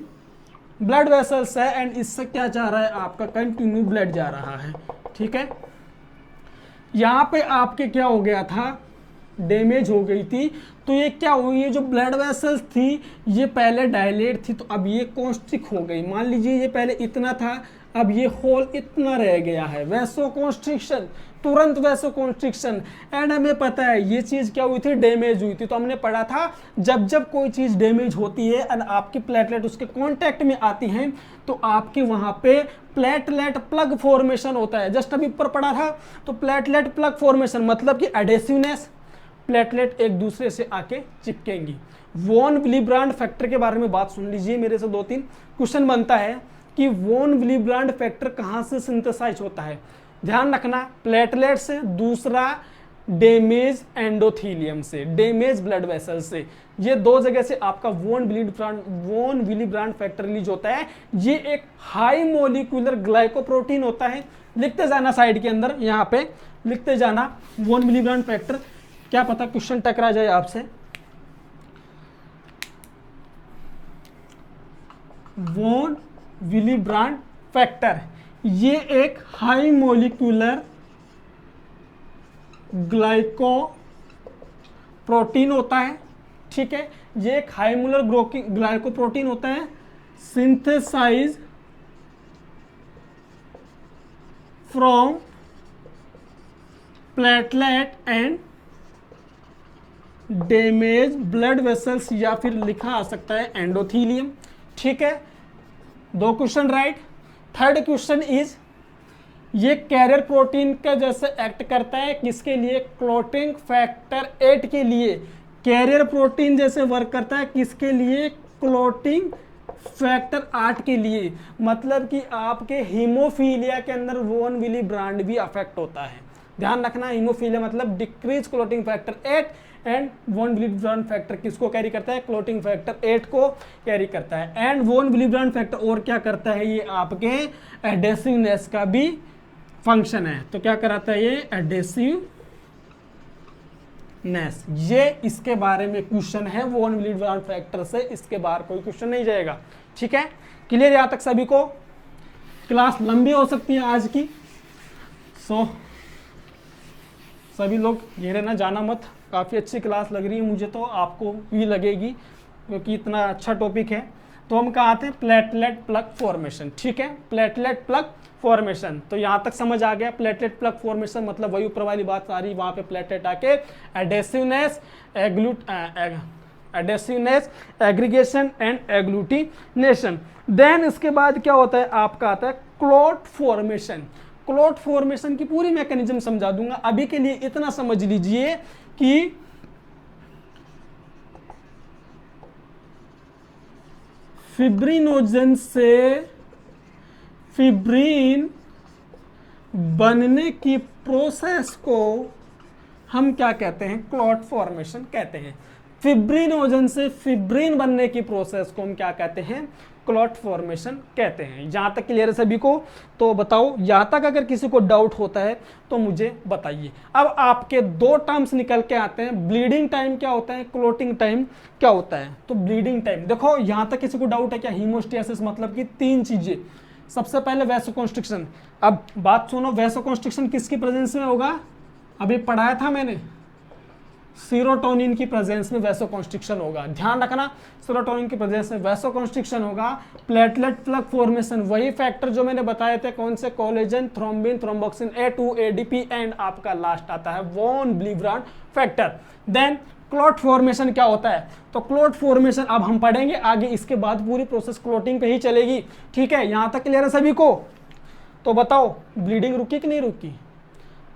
ब्लड वेसल्स है, एंड इससे क्या जा रहा है, आपका कंटिन्यू ब्लड जा रहा है, ठीक है। यहाँ पे आपके क्या हो गया था, डैमेज हो गई थी, तो ये क्या हुई, ये जो ब्लड वेसल्स थी ये पहले डायलेट थी, तो अब ये कॉन्स्ट्रिक्ट हो गई। मान लीजिए ये पहले इतना था, अब ये होल इतना रह गया है, वैसोकॉन्स्ट्रिक्शन, तुरंत वैसोकॉन्स्ट्रिक्शन। एंड हमें पता है ये चीज़ क्या हुई थी, डैमेज हुई थी। तो हमने पढ़ा था जब जब कोई चीज़ डैमेज होती है और आपकी प्लेटलेट उसके कांटेक्ट में आती हैं, तो आपके वहाँ पे प्लेटलेट प्लग फॉर्मेशन होता है। जस्ट अभी ऊपर पढ़ा था, तो प्लेटलेट प्लग फॉर्मेशन मतलब कि एडेसिवनेस, प्लेटलेट एक दूसरे से आके चिपकेंगी। वॉन विलिब्रांड फैक्टर के बारे में बात सुन लीजिए मेरे से, 2-3 क्वेश्चन बनता है कि वॉन विलिब्रांड फैक्टर कहाँ से सिंथेसाइज होता है। ध्यान रखना, प्लेटलेट से, दूसरा डैमेज एंडोथीलियम से, डैमेज ब्लड वेसल से। ये 2 जगह से आपका वॉन विलिब्रांड फैक्टर रिलीज होता है। ये एक हाई मोलिकुलर ग्लाइकोप्रोटीन होता है। लिखते जाना साइड के अंदर, यहाँ पे लिखते जाना वॉन विलिब्रांड फैक्टर, क्या पता क्वेश्चन टकरा जाए आपसे। वॉन विलिब्रांड फैक्टर ये एक हाई मोलिकुलर ग्लाइकोप्रोटीन होता है, ठीक है। ये एक हाई मोलिकुलर ग्लाइकोप्रोटीन होता है, synthesise from platelet and damage blood vessels, या फिर लिखा आ सकता है एंडोथीलियम, ठीक है। 2 question right. Third question is, ये कैरियर प्रोटीन का जैसे एक्ट करता है, किसके लिए, क्लॉटिंग फैक्टर 8 के लिए। कैरियर प्रोटीन जैसे वर्क करता है किसके लिए, क्लॉटिंग फैक्टर 8 के लिए। मतलब कि आपके हीमोफीलिया के अंदर वॉन विलिब्रांड भी अफेक्ट होता है। ध्यान रखना, हीमोफीलिया मतलब decrease clotting factor 8, and von Willebrand factor किसको कैरी करता है, क्लॉटिंग फैक्टर 8 को कैरी करता है। एंड वॉन विलिब्रांड फैक्टर और क्या करता है, ये आपके एडेसिवनेस का भी फंक्शन है। तो क्या कराता है ये, एडेसिवनेस। ये इसके बारे में क्वेश्चन है वॉन विलिब्रांड फैक्टर से, इसके बाहर कोई क्वेश्चन नहीं जाएगा, ठीक है। क्लियर यहां तक सभी को। क्लास लंबी हो सकती है आज की, सो सभी लोग ये रहना, जाना मत। काफ़ी अच्छी क्लास लग रही है मुझे, तो आपको भी लगेगी क्योंकि इतना अच्छा टॉपिक है। तो हम कहाँ थे, प्लेटलेट प्लग फॉर्मेशन, ठीक है, प्लेटलेट प्लग फॉर्मेशन। तो यहाँ तक समझ आ गया, प्लेटलेट प्लग फॉर्मेशन मतलब वही ऊपर वाली बात सारी, वहाँ पे प्लेटलेट आके एडेसिवनेस, एडेसिवनेस, एग्रीगेशन एंड एग्लूटिनेशन। देन इसके बाद क्या होता है आपका, आता है क्लॉट फॉर्मेशन। क्लॉट फॉर्मेशन की पूरी मैकेनिज्म समझा दूंगा, अभी के लिए इतना समझ लीजिए कि फिब्रिनोजन से फिब्रिन बनने की प्रोसेस को हम क्या कहते हैं, क्लॉट फॉर्मेशन कहते हैं। फिब्रिनोजन से फिब्रिन बनने की प्रोसेस को हम क्या कहते हैं, क्लॉट फॉर्मेशन कहते हैं। यहां तक क्लियर है सभी को? तो बताओ, यहां तक अगर किसी को डाउट होता है तो मुझे बताइए। अब आपके दो टर्म्स निकल के आते हैं, ब्लीडिंग टाइम क्या होता है, क्लोटिंग टाइम क्या होता है। तो ब्लीडिंग टाइम देखो, यहां तक किसी को डाउट है क्या, हीमोस्टेसिस मतलब कि तीन चीजें। सबसे पहले वैसोकॉन्स्ट्रिक्शन। अब बात सुनो, वैसोकॉन्स्ट्रिक्शन किसकी प्रेजेंस में होगा, अभी पढ़ाया था मैंने, सीरोटोनिन की प्रेजेंस में वैसोकॉन्स्ट्रिक्शन होगा। ध्यान रखना, सीरोटोनिन की प्रेजेंस में वैसोकॉन्स्ट्रिक्शन होगा। प्लेटलेट प्लग फॉर्मेशन, वही फैक्टर जो मैंने बताए थे, कौन से, collagen, thrombin, thromboxane, A2, ADP and आपका लास्ट आता है von Willebrand factor. Then clot formation क्या होता है, तो क्लॉट फॉर्मेशन अब हम पढ़ेंगे आगे, इसके बाद पूरी प्रोसेस क्लॉटिंग पे ही चलेगी, ठीक है। यहां तक क्लियर है सभी को? तो बताओ, ब्लीडिंग रुकी कि नहीं रुकी,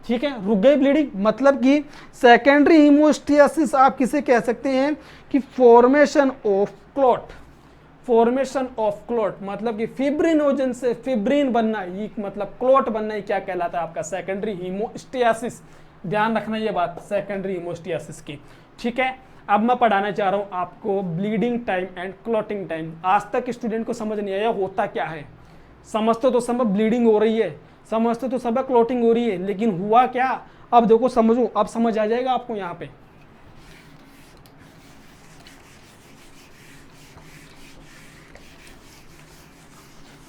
ठीक है, रुक गई ब्लीडिंग। मतलब कि सेकेंडरी हीमोस्टेसिस आप किसे कह सकते हैं कि formation of clot, formation of clot मतलब कि फिब्रिनोजन से फिब्रिन बनना, ये मतलब क्लॉट बनना, ही क्या कहलाता है आपका, सेकेंडरी हीमोस्टेसिस। ध्यान रखना ये बात, सेकेंडरी हीमोस्टेसिस की, ठीक है। अब मैं पढ़ाना चाह रहा हूं आपको bleeding time and clotting time. आज तक स्टूडेंट को समझ नहीं आया होता क्या है, समझते तो सब ब्लीडिंग हो रही है, समझते तो सब क्लॉटिंग हो रही है, लेकिन हुआ क्या, अब देखो समझो, अब समझ आ जाएगा आपको। यहां पे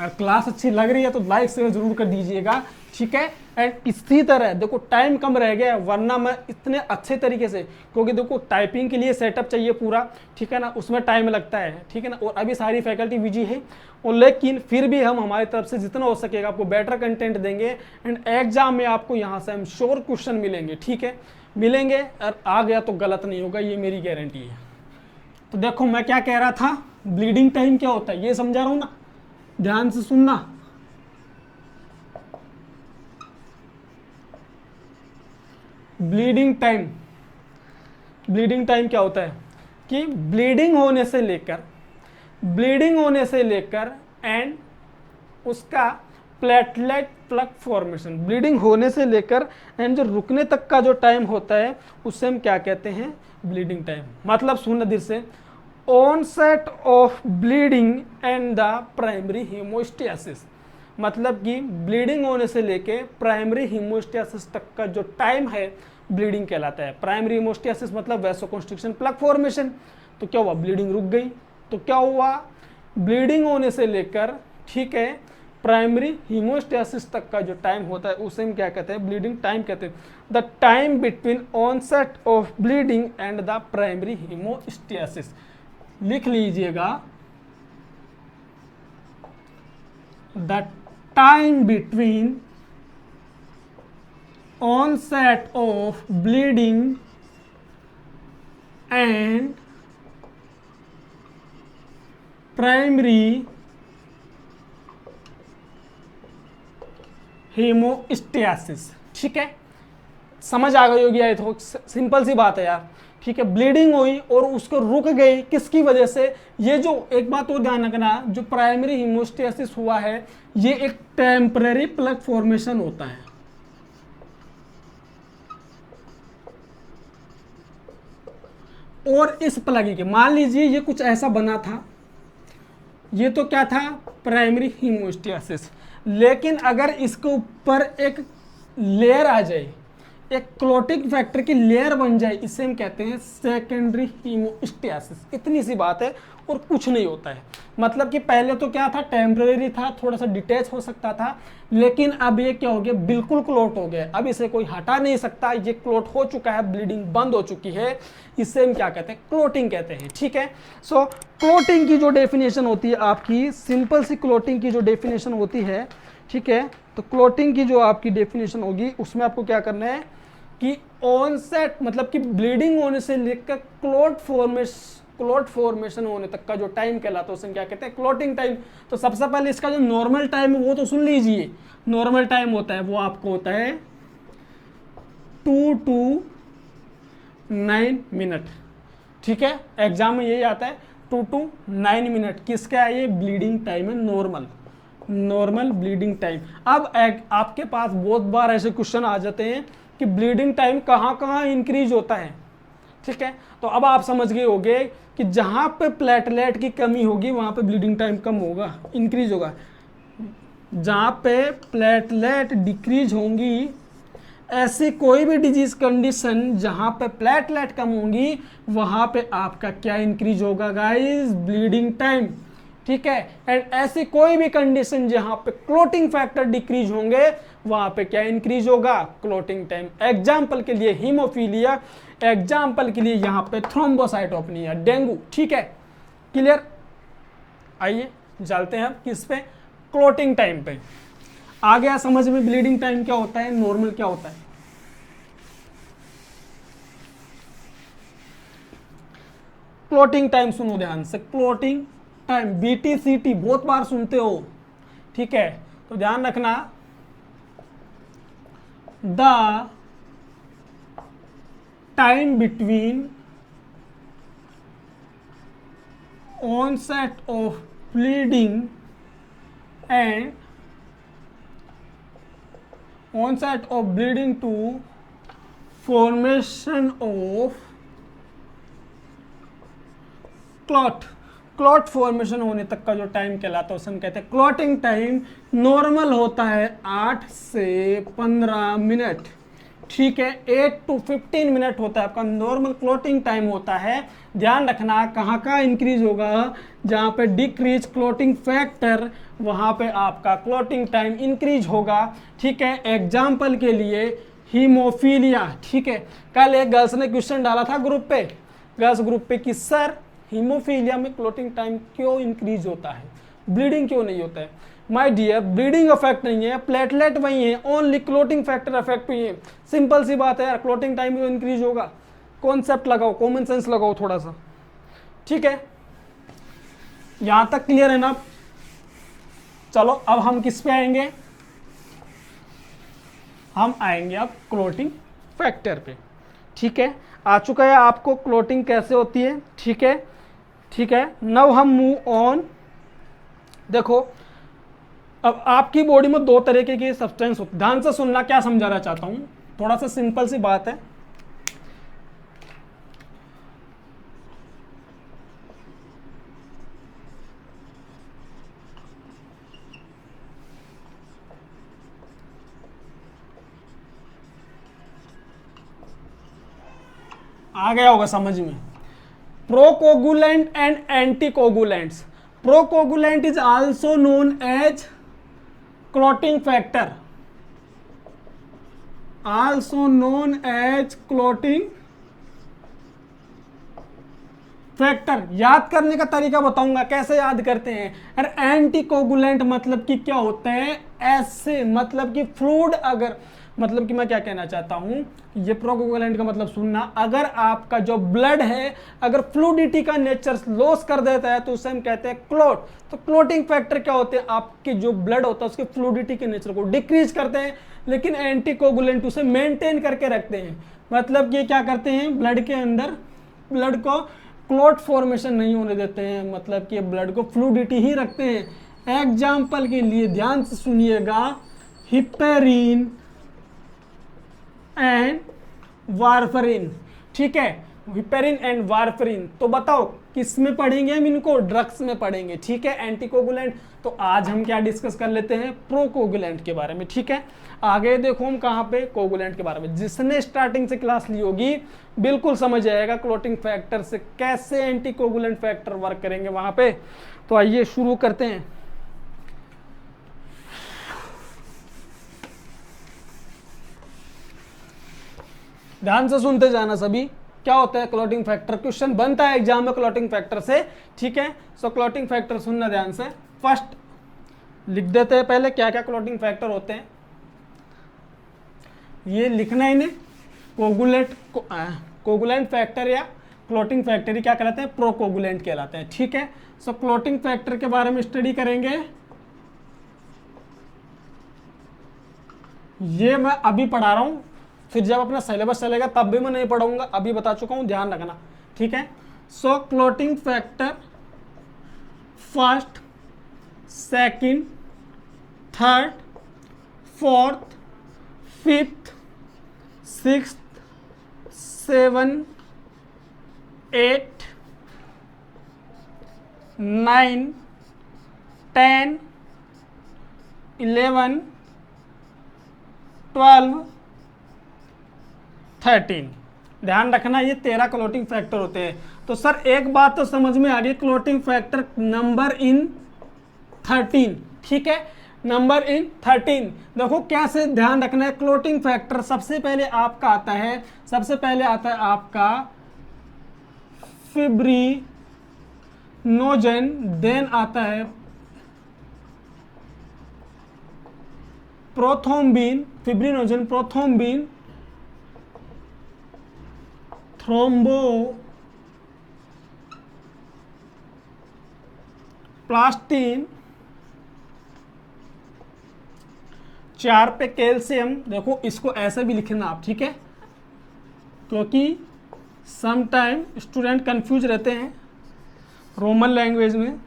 अगर क्लास अच्छी लग रही है तो लाइक शेयर जरूर कर दीजिएगा, ठीक है। एंड इसी तरह देखो, टाइम कम रह गया, वरना मैं इतने अच्छे तरीके से, क्योंकि देखो टाइपिंग के लिए सेटअप चाहिए पूरा, ठीक है ना, उसमें टाइम लगता है, ठीक है ना, और अभी सारी फैकल्टी बिजी है, और लेकिन फिर भी हम हमारी तरफ से जितना हो सकेगा आपको बेटर कंटेंट देंगे। एंड एग्जाम में आपको यहाँ से हम श्योर क्वेश्चन मिलेंगे, ठीक है, मिलेंगे, और आ गया तो गलत नहीं होगा, ये मेरी गारंटी है। तो देखो मैं क्या कह रहा था, ब्लीडिंग टाइम क्या होता है ये समझा रहा हूँ ना, ध्यान से सुनना। ब्लीडिंग टाइम, ब्लीडिंग टाइम क्या होता है कि ब्लीडिंग होने से लेकर एंड उसका प्लेटलेट प्लग फॉर्मेशन, ब्लीडिंग होने से लेकर एंड जो रुकने तक का जो टाइम होता है उससे हम क्या कहते हैं, ब्लीडिंग टाइम। मतलब सुनना धीरे से, onset of bleeding and the primary hemostasis, मतलब कि ब्लीडिंग होने से लेके प्राइमरी हीमोस्टेसिस तक का जो टाइम है ब्लीडिंग कहलाता है। प्राइमरी हीमोस्टेसिस मतलब वैसोकॉन्स्ट्रिक्शन, प्लग फॉर्मेशन। तो क्या हुआ, ब्लीडिंग रुक गई, तो क्या हुआ, ब्लीडिंग होने से लेकर, ठीक है, प्राइमरी हीमोस्टेसिस तक का जो टाइम होता है उसे हम क्या कहते हैं, ब्लीडिंग टाइम कहते हैं। The time between onset of bleeding and the primary hemostasis, लिख लीजिएगा, the time between onset of bleeding and primary hemostasis, ठीक है, समझ आ गई होगी, ये तो सिंपल सी बात है यार, ठीक है। ब्लीडिंग हुई और उसको रुक गई, किसकी वजह से, ये जो एक बात और ध्यान रखना, जो प्राइमरी हीमोस्टेसिस हुआ है ये एक टेम्पररी प्लग फॉर्मेशन होता है। और इस प्लग के, मान लीजिए ये कुछ ऐसा बना था, ये तो क्या था, प्राइमरी हीमोस्टेसिस, लेकिन अगर इसके ऊपर एक लेयर आ जाए, एक क्लोटिक फैक्टर की लेयर बन जाए, इसे हम कहते हैं सेकेंडरी हीमोस्टेसिस। इतनी सी बात है, और कुछ नहीं होता है। मतलब कि पहले तो क्या था, टेम्परेरी था, थोड़ा सा डिटैच हो सकता था, लेकिन अब ये क्या हो गया, बिल्कुल क्लोट हो गया। अब इसे कोई हटा नहीं सकता, ये क्लोट हो चुका है, ब्लीडिंग बंद हो चुकी है। इससे हम क्या कहते हैं, क्लोटिंग कहते हैं। ठीक है, सो क्लोटिंग की जो डेफिनेशन होती है आपकी, सिंपल सी क्लोटिंग की जो डेफिनेशन होती है, ठीक है, तो क्लोटिंग की जो आपकी डेफिनेशन होगी उसमें आपको क्या करना है कि ऑनसेट मतलब कि ब्लीडिंग होने से लेकर क्लोट फॉर्मेशन होने तक का जो टाइम कहलाता है उसे क्या कहते हैं, क्लोटिंग टाइम। तो सबसे पहले इसका जो नॉर्मल टाइम है वो तो सुन लीजिए। नॉर्मल टाइम होता है वो आपको होता है 2 to 9 मिनट। ठीक है, एग्जाम में यही आता है 2 to 9 मिनट। किसका है ये, ब्लीडिंग टाइम है, नॉर्मल ब्लीडिंग टाइम। अब आपके पास बहुत बार ऐसे क्वेश्चन आ जाते हैं कि ब्लीडिंग टाइम कहाँ कहाँ इंक्रीज होता है। ठीक है, तो अब आप समझ गए होंगे कि जहाँ पे प्लेटलेट की कमी होगी वहाँ पे ब्लीडिंग टाइम कम होगा, इंक्रीज होगा। जहाँ पे प्लेटलेट डिक्रीज होंगी, ऐसी कोई भी डिजीज कंडीशन जहाँ पे प्लेटलेट कम होंगी वहाँ पे आपका क्या इंक्रीज होगा गाइस, ब्लीडिंग टाइम। ठीक है, एंड ऐसी कोई भी कंडीशन जहां पे क्लोटिंग फैक्टर डिक्रीज होंगे वहां पे क्या इंक्रीज होगा, क्लोटिंग टाइम। एग्जाम्पल के लिए हीमोफीलिया, एग्जाम्पल के लिए यहां पे थ्रोम्बोसाइटोपेनिया, डेंगू। ठीक है, क्लियर। आइए चलते हैं किस पे, क्लोटिंग टाइम पे। आ गया समझ में ब्लीडिंग टाइम क्या होता है, नॉर्मल क्या होता है। क्लोटिंग टाइम सुनो ध्यान से, क्लोटिंग टाइम BTCT बहुत बार सुनते हो। ठीक है, तो ध्यान रखना, the time between onset of bleeding and onset of bleeding to formation of clot formation होने तक का जो टाइम कहलाता है उसे हम कहते हैं क्लॉटिंग टाइम। नॉर्मल होता है 8 से 15 मिनट। ठीक है, 8 to 15 मिनट होता है आपका नॉर्मल क्लॉटिंग टाइम होता है। ध्यान रखना कहाँ का इंक्रीज होगा, जहाँ पे डिक्रीज क्लॉटिंग फैक्टर वहाँ पे आपका क्लॉटिंग टाइम इंक्रीज होगा। ठीक है, एग्जाम्पल के लिए हीमोफीलिया। ठीक है, कल एक गर्ल्स ने क्वेश्चन डाला था ग्रुप पे, गर्ल्स ग्रुप पे कि सर हीमोफीलिया में क्लॉटिंग टाइम क्यों इंक्रीज होता है, ब्लीडिंग क्यों नहीं होता है। माय डियर, ब्लीडिंग अफेक्ट नहीं है, प्लेटलेट वही है, ओनली क्लॉटिंग फैक्टर अफेक्ट हुई है। सिंपल सी बात है यार, क्लॉटिंग टाइम क्यों इंक्रीज होगा, कॉन्सेप्ट लगाओ, कॉमन सेंस लगाओ थोड़ा सा। ठीक है, यहां तक क्लियर है ना। चलो अब हम किस पे आएंगे, हम आएंगे अब क्लॉटिंग फैक्टर पे। ठीक है, आ चुका है आपको क्लॉटिंग कैसे होती है। ठीक है, ठीक है, नाउ हम मूव ऑन। देखो अब आपकी बॉडी में दो तरीके की सब्सटेंस होती है, ध्यान से सुनना क्या समझाना चाहता हूं, थोड़ा सा सिंपल सी बात है। आ गया होगा समझ में। Procoagulant and anticoagulants. Procoagulant is also known as clotting factor, also known as clotting factor. याद करने का तरीका बताऊंगा कैसे याद करते हैं। और एंटीकोगुलेंट मतलब कि क्या होते हैं, ऐसे मतलब कि फ्लूइड, अगर मतलब कि मैं क्या कहना चाहता हूं, ये प्रोकोगुलेंट का मतलब सुनना, अगर आपका जो ब्लड है अगर फ्लूडिटी का नेचर लॉस कर देता है तो उसे हम कहते हैं क्लॉट। तो क्लॉटिंग फैक्टर क्या होते हैं, आपके जो ब्लड होता है उसके फ्लूडिटी के नेचर को डिक्रीज करते हैं, लेकिन एंटीकोगुलेंट उसे मेंटेन करके रखते हैं। मतलब कि क्या करते हैं, ब्लड के अंदर ब्लड को क्लॉट फॉर्मेशन नहीं होने देते हैं, मतलब कि ब्लड को फ्लूडिटी ही रखते हैं। एग्जाम्पल के लिए ध्यान से सुनिएगा, हिपेरिन एंड वारफरिन। ठीक है, हिपेरिन एंड वारफरिन। तो बताओ किस में पढ़ेंगे हम इनको? ड्रग्स में पढ़ेंगे, ठीक है, एंटीकोगुलेंट। तो आज हम क्या डिस्कस कर लेते हैं? प्रोकोगुलेंट के बारे में, ठीक है। आगे देखो हम कहाँ पे? कोगुलेंट के बारे में। जिसने स्टार्टिंग से क्लास ली होगी बिल्कुल समझ आएगा क्लॉटिंग फैक्टर से कैसे एंटीकोगुलेंट फैक्टर वर्क करेंगे वहां पे। तो आइए शुरू करते हैं। ध्यान से सुनते जाना सभी। क्या होता है क्लॉटिंग फैक्टर? क्वेश्चन बनता है एग्जाम में क्लॉटिंग फैक्टर से, ठीक है। सो क्लॉटिंग फैक्टर सुनना ध्यान से। फर्स्ट लिख देते हैं पहले क्या क्या क्लॉटिंग फैक्टर होते हैं, ये लिखना इन्हें। कोगुलेंट फैक्टर या क्लॉटिंग फैक्टर क्या कहलाते हैं? प्रोकोगुलेंट कहलाते हैं, ठीक है। सो क्लॉटिंग फैक्टर के बारे में स्टडी करेंगे। ये मैं अभी पढ़ा रहा हूं, फिर जब अपना सिलेबस चलेगा तब भी मैं नहीं पढ़ाऊंगा, अभी बता चुका हूं, ध्यान रखना, ठीक है। So clotting factor first, second, third, fourth, fifth, sixth, 7, 8, 9, 10, 11, 12, 13। ध्यान रखना ये 13 क्लॉटिंग फैक्टर होते हैं। तो सर एक बात तो समझ में आ गई, क्लॉटिंग फैक्टर नंबर इन 13, ठीक है, नंबर इन 13। देखो कैसे ध्यान रखना है। क्लॉटिंग फैक्टर सबसे पहले आपका आता है, सबसे पहले आता है आपका फिब्रिनोजन, देन आता है प्रोथ्रोम्बिन, फिब्रिनोजन, प्रोथ्रोम्बिन, थ्रोम्बोप्लास्टिन, 4 पे कैल्शियम। देखो इसको ऐसे भी लिखना आप, ठीक है, क्योंकि सम टाइम स्टूडेंट कंफ्यूज रहते हैं रोमन लैंग्वेज में।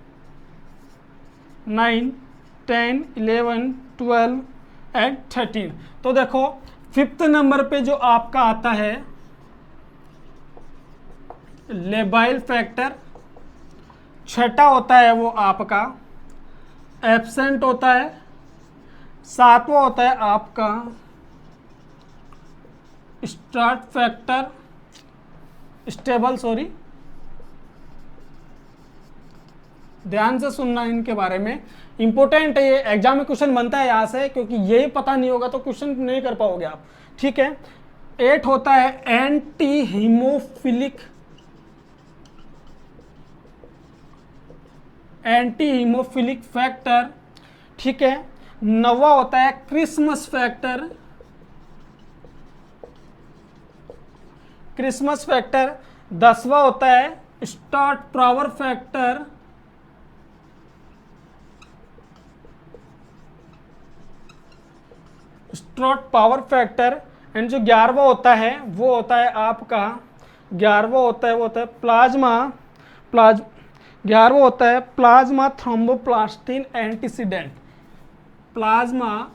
9, 10, 11, 12 एंड 13। तो देखो फिफ्थ नंबर पे जो आपका आता है लेबाइल फैक्टर, छठा होता है वो आपका एब्सेंट होता है, सातवां होता है आपका स्टार्ट फैक्टर, स्टेबल, सॉरी, ध्यान से सुनना इनके बारे में, इंपॉर्टेंट है ये, एग्जाम में क्वेश्चन बनता है यहाँ से, क्योंकि यही पता नहीं होगा तो क्वेश्चन नहीं कर पाओगे आप, ठीक है। 8 होता है anti hemophilic, anti hemophilic factor, ठीक है। 9वां होता है क्रिसमस फैक्टर, क्रिसमस फैक्टर। 10वां होता है Stuart Prower factor, Stuart Prower factor. And जो 11वां होता है वो होता है आपका, 11वां होता है वो होता है प्लाज्मा, 11वां होता है plasma thromboplastin antecedent, plasma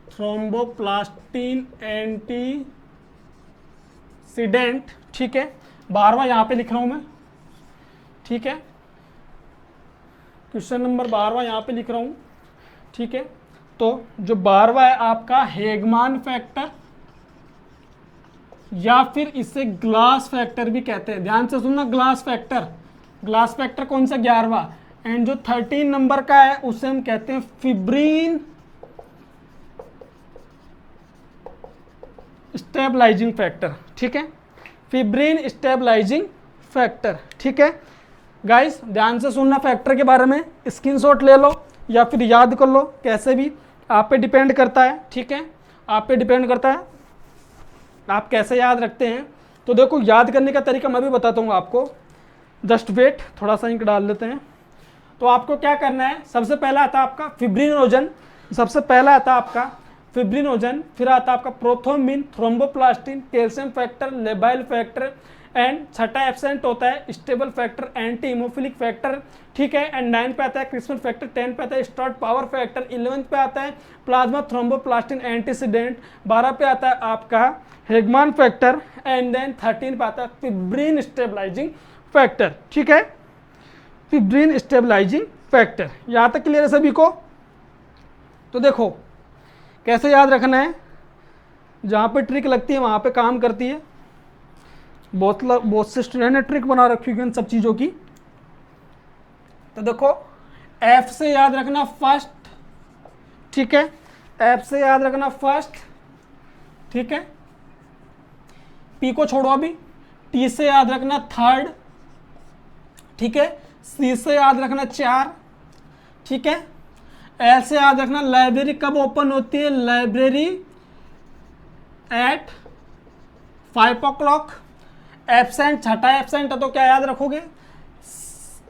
thromboplastin antecedent, ठीक है। 12वां यहाँ पे लिख रहा हूँ मैं, ठीक है, क्वेश्चन नंबर 12वां यहाँ पे लिख रहा हूँ, ठीक है। तो जो 12वां है आपका हेगमान फैक्टर, या फिर इसे ग्लास फैक्टर भी कहते हैं, ध्यान से सुनना, ग्लास फैक्टर, ग्लास फैक्टर कौन सा? 11वां। एंड जो 13 नंबर का है उसे हम कहते हैं फिब्रिन स्टेबलाइजिंग फैक्टर, ठीक है, फिब्रिन स्टेबलाइजिंग फैक्टर, ठीक है। गाइस ध्यान से सुनना, फैक्टर के बारे में स्क्रीनशॉट ले लो या फिर याद कर लो, कैसे भी आप पे डिपेंड करता है, ठीक है, आप पे डिपेंड करता है आप कैसे याद रखते हैं। तो देखो याद करने का तरीका मैं भी बताता हूँ आपको, जस्ट वेट, थोड़ा सा इंक डाल लेते हैं। तो आपको क्या करना है, सबसे पहला आता है आपका फिब्रिनोजन, सबसे पहला आता है आपका फिब्रिनोजन, फिर आता है आपका prothrombin, thromboplastin, calcium factor, labile factor and छठा एब्सेंट होता है stable factor, anti haemophilic factor, ठीक है। एंड 9 पे आता है क्रिस्मस फैक्टर, 10 पे आता है स्टार्ट पावर फैक्टर, 11 पे आता है प्लाज्मा थ्रोम्बोप्लास्टिन एंटीसीडेंट, 12 पे आता है आपका हेगमान फैक्टर, एंड देन 13 पे आता है फिब्रिन स्टेबलाइजिंग फैक्टर, ठीक है। फिब्रिन स्टेबलाइजिंग फैक्टर, यहां तक क्लियर है सभी को? तो देखो कैसे याद रखना है, जहां पे ट्रिक लगती है वहां पे काम करती है। बहुत से स्टूडेंट ने ट्रिक बना रखी है इन सब चीजों की। तो देखो एफ से याद रखना फर्स्ट, ठीक है, एफ से याद रखना फर्स्ट, ठीक है। पी को छोड़ो अभी, टी से याद रखना थर्ड, ठीक है। सी से याद रखना 4, ठीक है। एल से याद रखना लाइब्रेरी कब ओपन होती है, लाइब्रेरी एट 5 o'clock। एब्सेंट, छठा एब्सेंट है तो क्या याद रखोगे,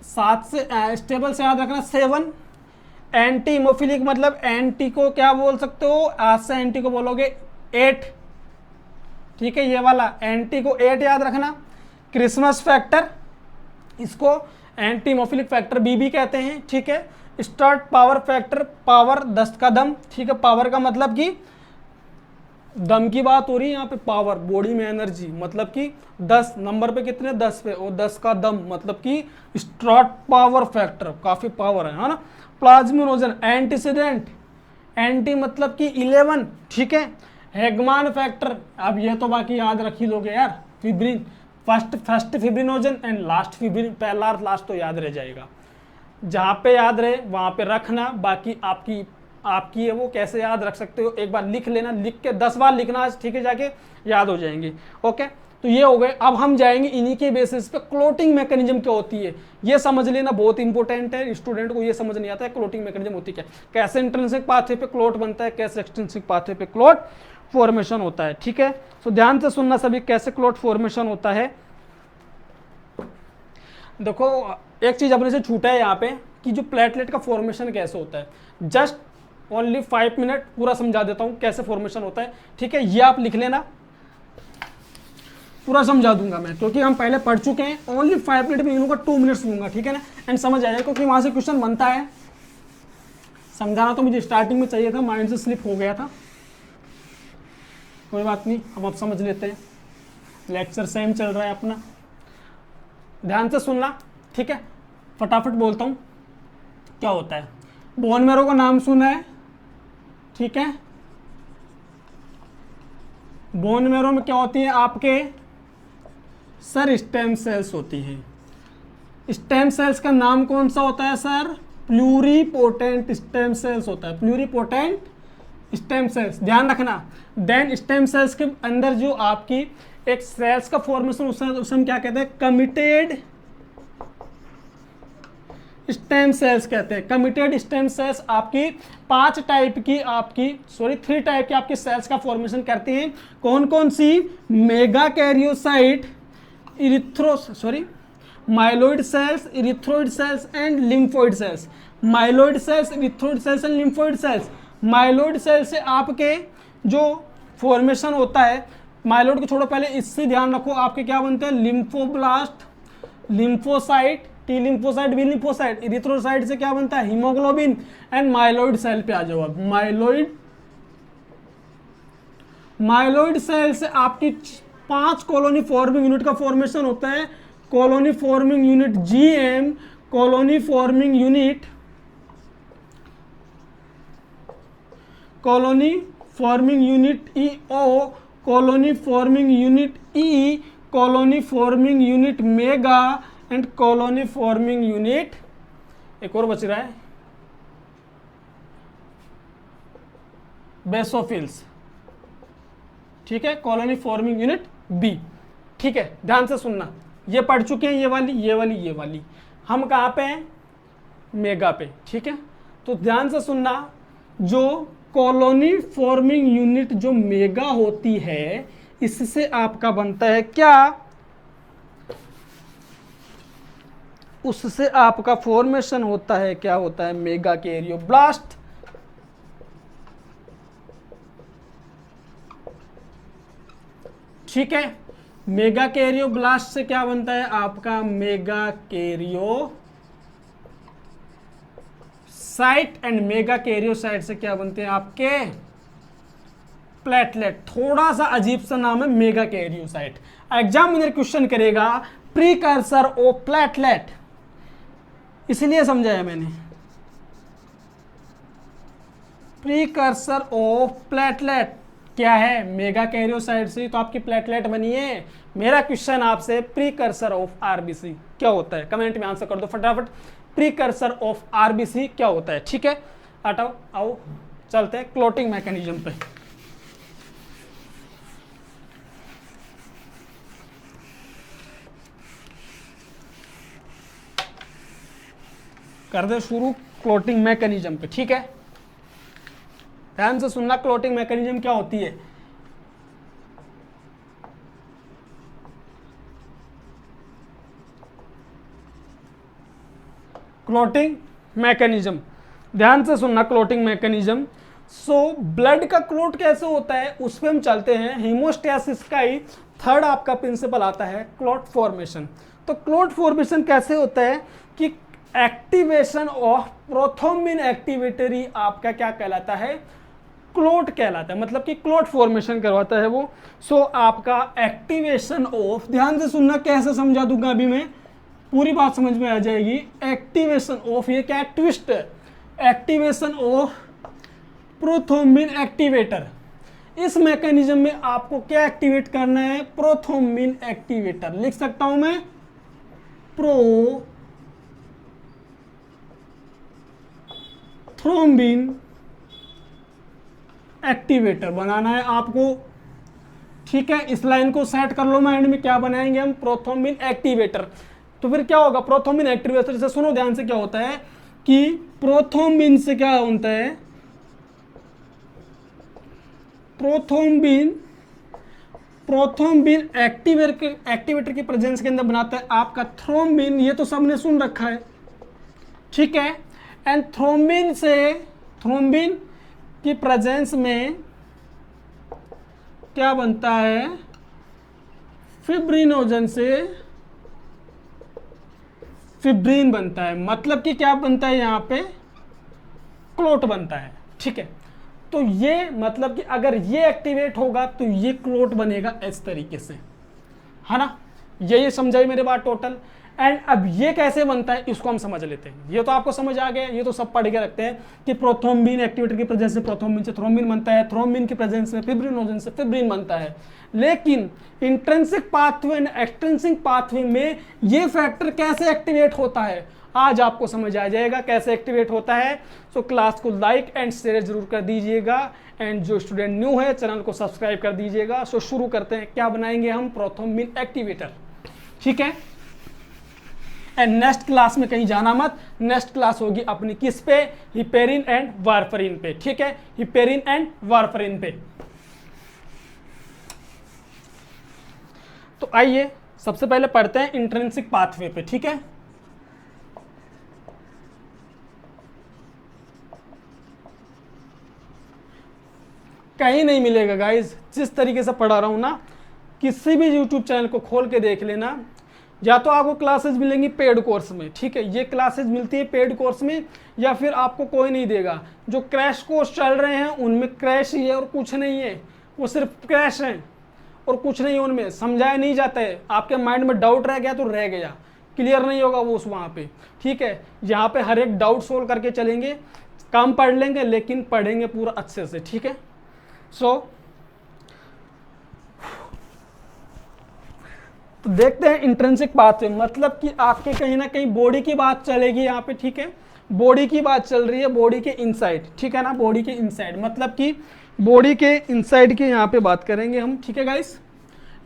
7 से, स्टेबल से याद रखना 7। एंटी हिमोफिलिक मतलब एंटी को क्या बोल सकते हो, आज से एंटी को बोलोगे 8, ठीक है, ये वाला एंटी को 8 याद रखना। क्रिसमस फैक्टर, इसको एंटी हिमोफिलिक फैक्टर बीबी कहते हैं, ठीक है। स्टार्ट पावर फैक्टर, पावर 10 का दम, ठीक है। पावर का मतलब कि दम की बात हो रही है यहाँ पे, पावर बॉडी में एनर्जी, मतलब कि 10 नंबर पे कितने, 10 पे, और 10 का दम मतलब कि स्टार्ट पावर फैक्टर, काफी पावर है ना। प्लाज्मिनोजन एंटीसीडेंट, एंटी मतलब कि 11, ठीक है। हेगमान फैक्टर, अब ये तो बाकी याद रख ही लोगे यार, fibrin, first fibrinogen and last fibrin, पहला और लास्ट तो याद रह जाएगा, जहां पे याद रहे वहां पे रखना, बाकी आपकी है वो कैसे याद रख सकते हो, एक बार लिख लेना, लिख के 10 बार लिखना, ठीक है, जाके याद हो जाएंगे। ओके, तो ये हो गए। अब हम जाएंगे इन्हीं के बेसिस पे क्लोटिंग मैकेनिज्म क्या होती है, ये समझ लेना, बहुत इंपॉर्टेंट है। स्टूडेंट को ये समझ नहीं आता है क्लोटिंग मैकेनिज्म होती क्या, कैसे इंट्रिंसिक पाथवे पे क्लोट बनता है, कैसे एक्सट्रिंसिक पाथवे पे क्लोट फॉर्मेशन होता है, ठीक है। तो ध्यान से सुनना सभी, कैसे क्लोट फॉर्मेशन होता है। देखो एक चीज अपने से छूटा है यहाँ पे कि जो प्लेटलेट का फॉर्मेशन कैसे होता है, जस्ट ओनली 5 मिनट पूरा समझा देता हूँ कैसे फॉर्मेशन होता है, ठीक है। ये आप लिख लेना, पूरा समझा दूंगा मैं, क्योंकि हम पहले पढ़ चुके हैं। ओनली 5 मिनट में इन लोगों का 2 मिनट्स लूंगा, ठीक है ना, एंड समझ आएगा, क्योंकि वहां से क्वेश्चन बनता है। समझाना तो मुझे स्टार्टिंग में चाहिए था, माइंड से स्लिप हो गया था, कोई बात नहीं, हम अब समझ लेते हैं। लेक्चर सेम चल रहा है अपना, ध्यान से सुनना, ठीक है। फटाफट बोलता हूँ क्या होता है। बोन मैरो का नाम सुना है, ठीक है। बोन मैरो में क्या होती है आपके, सर स्टेम सेल्स होती हैं। स्टेम सेल्स का नाम कौन सा होता है सर, प्लूरीपोटेंट स्टेम सेल्स होता है, प्लूरीपोटेंट स्टेम सेल्स, ध्यान रखना। देन स्टेम सेल्स के अंदर जो आपकी एक सेल्स का फॉर्मेशन, उसे हम क्या कहते हैं, कमिटेड स्टेम सेल्स कहते हैं। कमिटेड स्टेम सेल्स आपकी 3 टाइप की आपकी सेल्स का फॉर्मेशन करती हैं। कौन कौन सी, megakaryocyte, myeloid cells, erythroid cells and lymphoid cells. Myeloid cells, erythroid cells and lymphoid cells. Myeloid cell से आपके जो फॉर्मेशन होता है, माइलोइड को छोड़ो, पहले इससे ध्यान रखो, आपके क्या बनते हैं, lymphoblast, lymphocyte, T lymphocyte, B lymphocyte. Erythrocyte से क्या बनता है, हीमोग्लोबिन। एंड माइलोइड सेल पे आ जाओ अब, माइलोइड सेल से आपकी 5 कॉलोनी फॉर्मिंग यूनिट का फॉर्मेशन होता है। Colony forming unit GM, colony forming unit EO, colony forming unit E, colony forming unit mega and colony forming unit, एक और बच रहा है, बेसोफिल्स, ठीक है, कॉलोनी फॉर्मिंग यूनिट बी, ठीक है। ध्यान से सुनना, ये पढ़ चुके हैं, ये वाली हम कहाँ पे हैं, मेगा पे, ठीक है। तो ध्यान से सुनना, जो कॉलोनी फॉर्मिंग यूनिट जो मेगा होती है, इससे आपका बनता है क्या, उससे आपका फॉर्मेशन होता है, क्या होता है, मेगा कैरियोब्लास्ट। ठीक है, मेगा कैरियोब्लास्ट से क्या बनता है आपका mega karyocyte, and mega karyocyte से क्या बनते हैं आपके प्लेटलेट। थोड़ा सा अजीब सा नाम है मेगा कैरियोसाइट। एग्जामिनर क्वेश्चन करेगा प्रीकर्सर ऑफ प्लेटलेट, इसलिए समझाया मैंने, प्रीकर्सर ऑफ प्लेटलेट क्या है मेगा कैरियोसाइट से तो आपकी प्लेटलेट बनी है। मेरा क्वेश्चन आपसे प्रीकर्सर ऑफ आरबीसी क्या होता है, कमेंट में आंसर कर दो फटाफट। प्रीकर्सर ऑफ आरबीसी क्या होता है, ठीक है। हटाओ, आओ चलते हैं क्लोटिंग मैकेनिज्म पे। कर दे शुरू क्लोटिंग मैकेनिज्म पे, ठीक है। ध्यान से सुनना, क्लोटिंग मैकेनिज्म क्या होती है। क्लोटिंग मैकेनिज्म, ध्यान से सुनना क्लोटिंग मैकेनिज्म। सो ब्लड का क्लोट कैसे होता है उस पर हम चलते हैं। हीमोस्टेसिस का ही थर्ड आपका प्रिंसिपल आता है क्लोट फॉर्मेशन। तो क्लोट फॉर्मेशन कैसे होता है कि एक्टिवेशन ऑफ प्रोथ्रोम्बिन एक्टिवेटरी आपका क्या कहलाता है, क्लोट कहलाता है, मतलब कि क्लोट फॉर्मेशन करवाता है वो। सो आपका एक्टिवेशन ऑफ, ध्यान से सुनना कैसे समझा दूंगा अभी मैं, पूरी बात समझ में आ जाएगी। एक्टिवेशन ऑफ, ये क्या ट्विस्ट है, एक्टिवेशन ऑफ प्रोथ्रोम्बिन एक्टिवेटर। इस मैकेनिज्म में आपको क्या एक्टिवेट करना है, प्रोथ्रोम्बिन एक्टिवेटर। लिख सकता हूं मैं प्रोथ्रोम्बिन एक्टिवेटर बनाना है आपको, ठीक है। इस लाइन को सेट कर लो माइंड में, क्या बनाएंगे हम, प्रोथ्रोम्बिन एक्टिवेटर। तो फिर क्या होगा प्रोथ्रोम्बिन एक्टिवेटर से, सुनो ध्यान से, क्या होता है कि प्रोथ्रोम्बिन से क्या होता है, प्रोथ्रोम्बिन एक्टिवेटर की प्रेजेंस के अंदर बनाता है आपका थ्रोम्बिन। ये तो सबने सुन रखा है, ठीक है। एंड थ्रोम्बिन की प्रेजेंस में क्या बनता है, फिब्रिनोजन से फिब्रिन बनता है, मतलब कि क्या बनता है यहाँ पे, क्लोट बनता है, ठीक है। तो ये मतलब कि अगर ये एक्टिवेट होगा तो ये क्लोट बनेगा इस तरीके से, है ना। ये समझाई मेरे बात टोटल। एंड अब ये कैसे बनता है इसको हम समझ लेते हैं। ये तो आपको समझ आ गया, ये तो सब पढ़ के रखते हैं कि प्रोथ्रोम्बिन एक्टिवेटर की प्रेजेंस से प्रोथ्रोम्बिन से थ्रोम्बिन बनता है, थ्रोम्बिन की प्रेजेंस में फिब्रिनोजन से फिब्रिन बनता है। लेकिन intrinsic pathway and extrinsic pathway में ये फैक्टर कैसे एक्टिवेट होता है आज आपको समझ आ जाएगा कैसे एक्टिवेट होता है। सो क्लास को लाइक एंड शेयर जरूर कर दीजिएगा, एंड जो स्टूडेंट न्यू है चैनल को सब्सक्राइब कर दीजिएगा। सो शुरू करते हैं, क्या बनाएंगे हम, प्रोथ्रोम्बिन एक्टिवेटर, ठीक है। एंड नेक्स्ट क्लास में कहीं जाना मत, नेक्स्ट क्लास होगी अपनी किस पे, हिपेरिन एंड वारफरिन पे, ठीक है, हिपेरिन एंड वारफरिन पे। तो आइए सबसे पहले पढ़ते हैं इंट्रिंसिक पाथवे पे, ठीक है। कहीं नहीं मिलेगा गाइज, जिस तरीके से पढ़ा रहा हूं ना, किसी भी यूट्यूब चैनल को खोल के देख लेना, या तो आपको क्लासेस मिलेंगी पेड कोर्स में, ठीक है, ये क्लासेस मिलती है पेड कोर्स में, या फिर आपको कोई नहीं देगा। जो क्रैश कोर्स चल रहे हैं उनमें क्रैश ही है और कुछ नहीं है, वो सिर्फ क्रैश हैं और कुछ नहीं, उनमें समझाया नहीं जाता है। आपके माइंड में डाउट रह गया तो रह गया, क्लियर नहीं होगा वो उस वहाँ पे, ठीक है। यहाँ पे हर एक डाउट सोल्व करके चलेंगे, काम पढ़ लेंगे लेकिन पढ़ेंगे पूरा अच्छे से, ठीक है। तो देखते हैं इंट्रिंसिक पाथवे, मतलब कि आपके कहीं ना कहीं बॉडी की बात चलेगी यहाँ पे, ठीक है। बॉडी की बात चल रही है, बॉडी के इनसाइड, ठीक है ना, बॉडी के इनसाइड, मतलब कि बॉडी के इनसाइड की यहाँ पे बात करेंगे हम, ठीक है गाइस,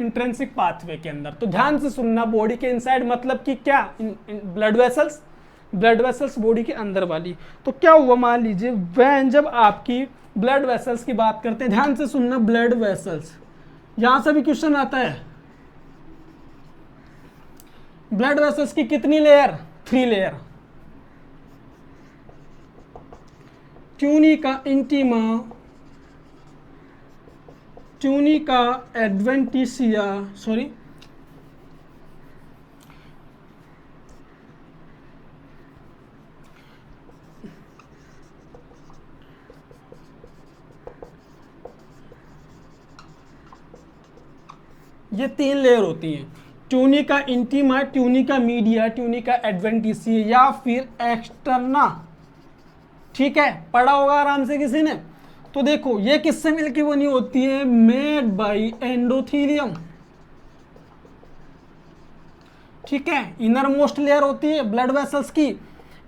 इंट्रिंसिक पाथवे के अंदर। तो ध्यान से सुनना, बॉडी के इनसाइड मतलब कि क्या, ब्लड वेसल्स बॉडी के अंदर वाली। तो क्या हुआ, मान लीजिए वह जब आपकी ब्लड वेसल्स की बात करते हैं, ध्यान से सुनना, ब्लड वेसल्स, यहां से भी क्वेश्चन आता है, ब्लड वेसल्स की कितनी layer, 3 layer, tunica intima, tunica adventitia, sorry ये 3 लेयर होती हैं, tunica intima, tunica media, tunica adventitia या फिर एक्सटर्ना। ठीक है, पढ़ा होगा आराम से किसी ने। तो देखो ये किससे मिलकर बनी होती है, मेड बाय एंडोथीलियम। ठीक है, इनर मोस्ट लेयर होती है ब्लड वेसल्स की,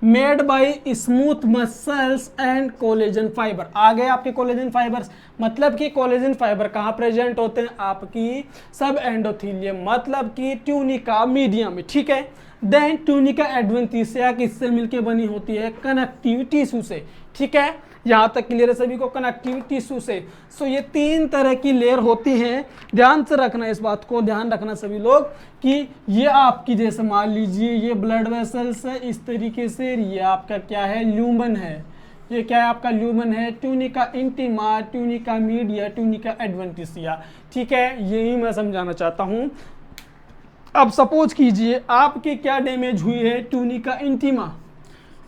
made by smooth muscles and collagen fibre. आ गए आपके कोलेजन फाइबर्स, मतलब कि कोलेजन फाइबर कहाँ प्रेजेंट होते हैं, आपकी सब एंडोथीलियम, मतलब कि ट्यूनिका मीडिया में। ठीक है, देन ट्यूनिका एडवेंटिसिया किससे मिलके बनी होती है, कनेक्टिव टिश्यू से। ठीक है, यहाँ तक क्लियर है सभी को, कनेक्टिव टिश्यू से। सो ये 3 तरह की लेयर होती हैं, ध्यान से रखना, इस बात को ध्यान रखना सभी लोग कि ये आपकी, जैसे मान लीजिए ये ब्लड वेसल्स है इस तरीके से, ये आपका क्या है, ल्यूमन है, ये क्या है आपका ल्यूमन है, tunica intima, tunica media, tunica adventitia. ठीक है, यही मैं समझाना चाहता हूँ। अब सपोज कीजिए आपकी क्या डैमेज हुई है, ट्यूनिका इंटीमा।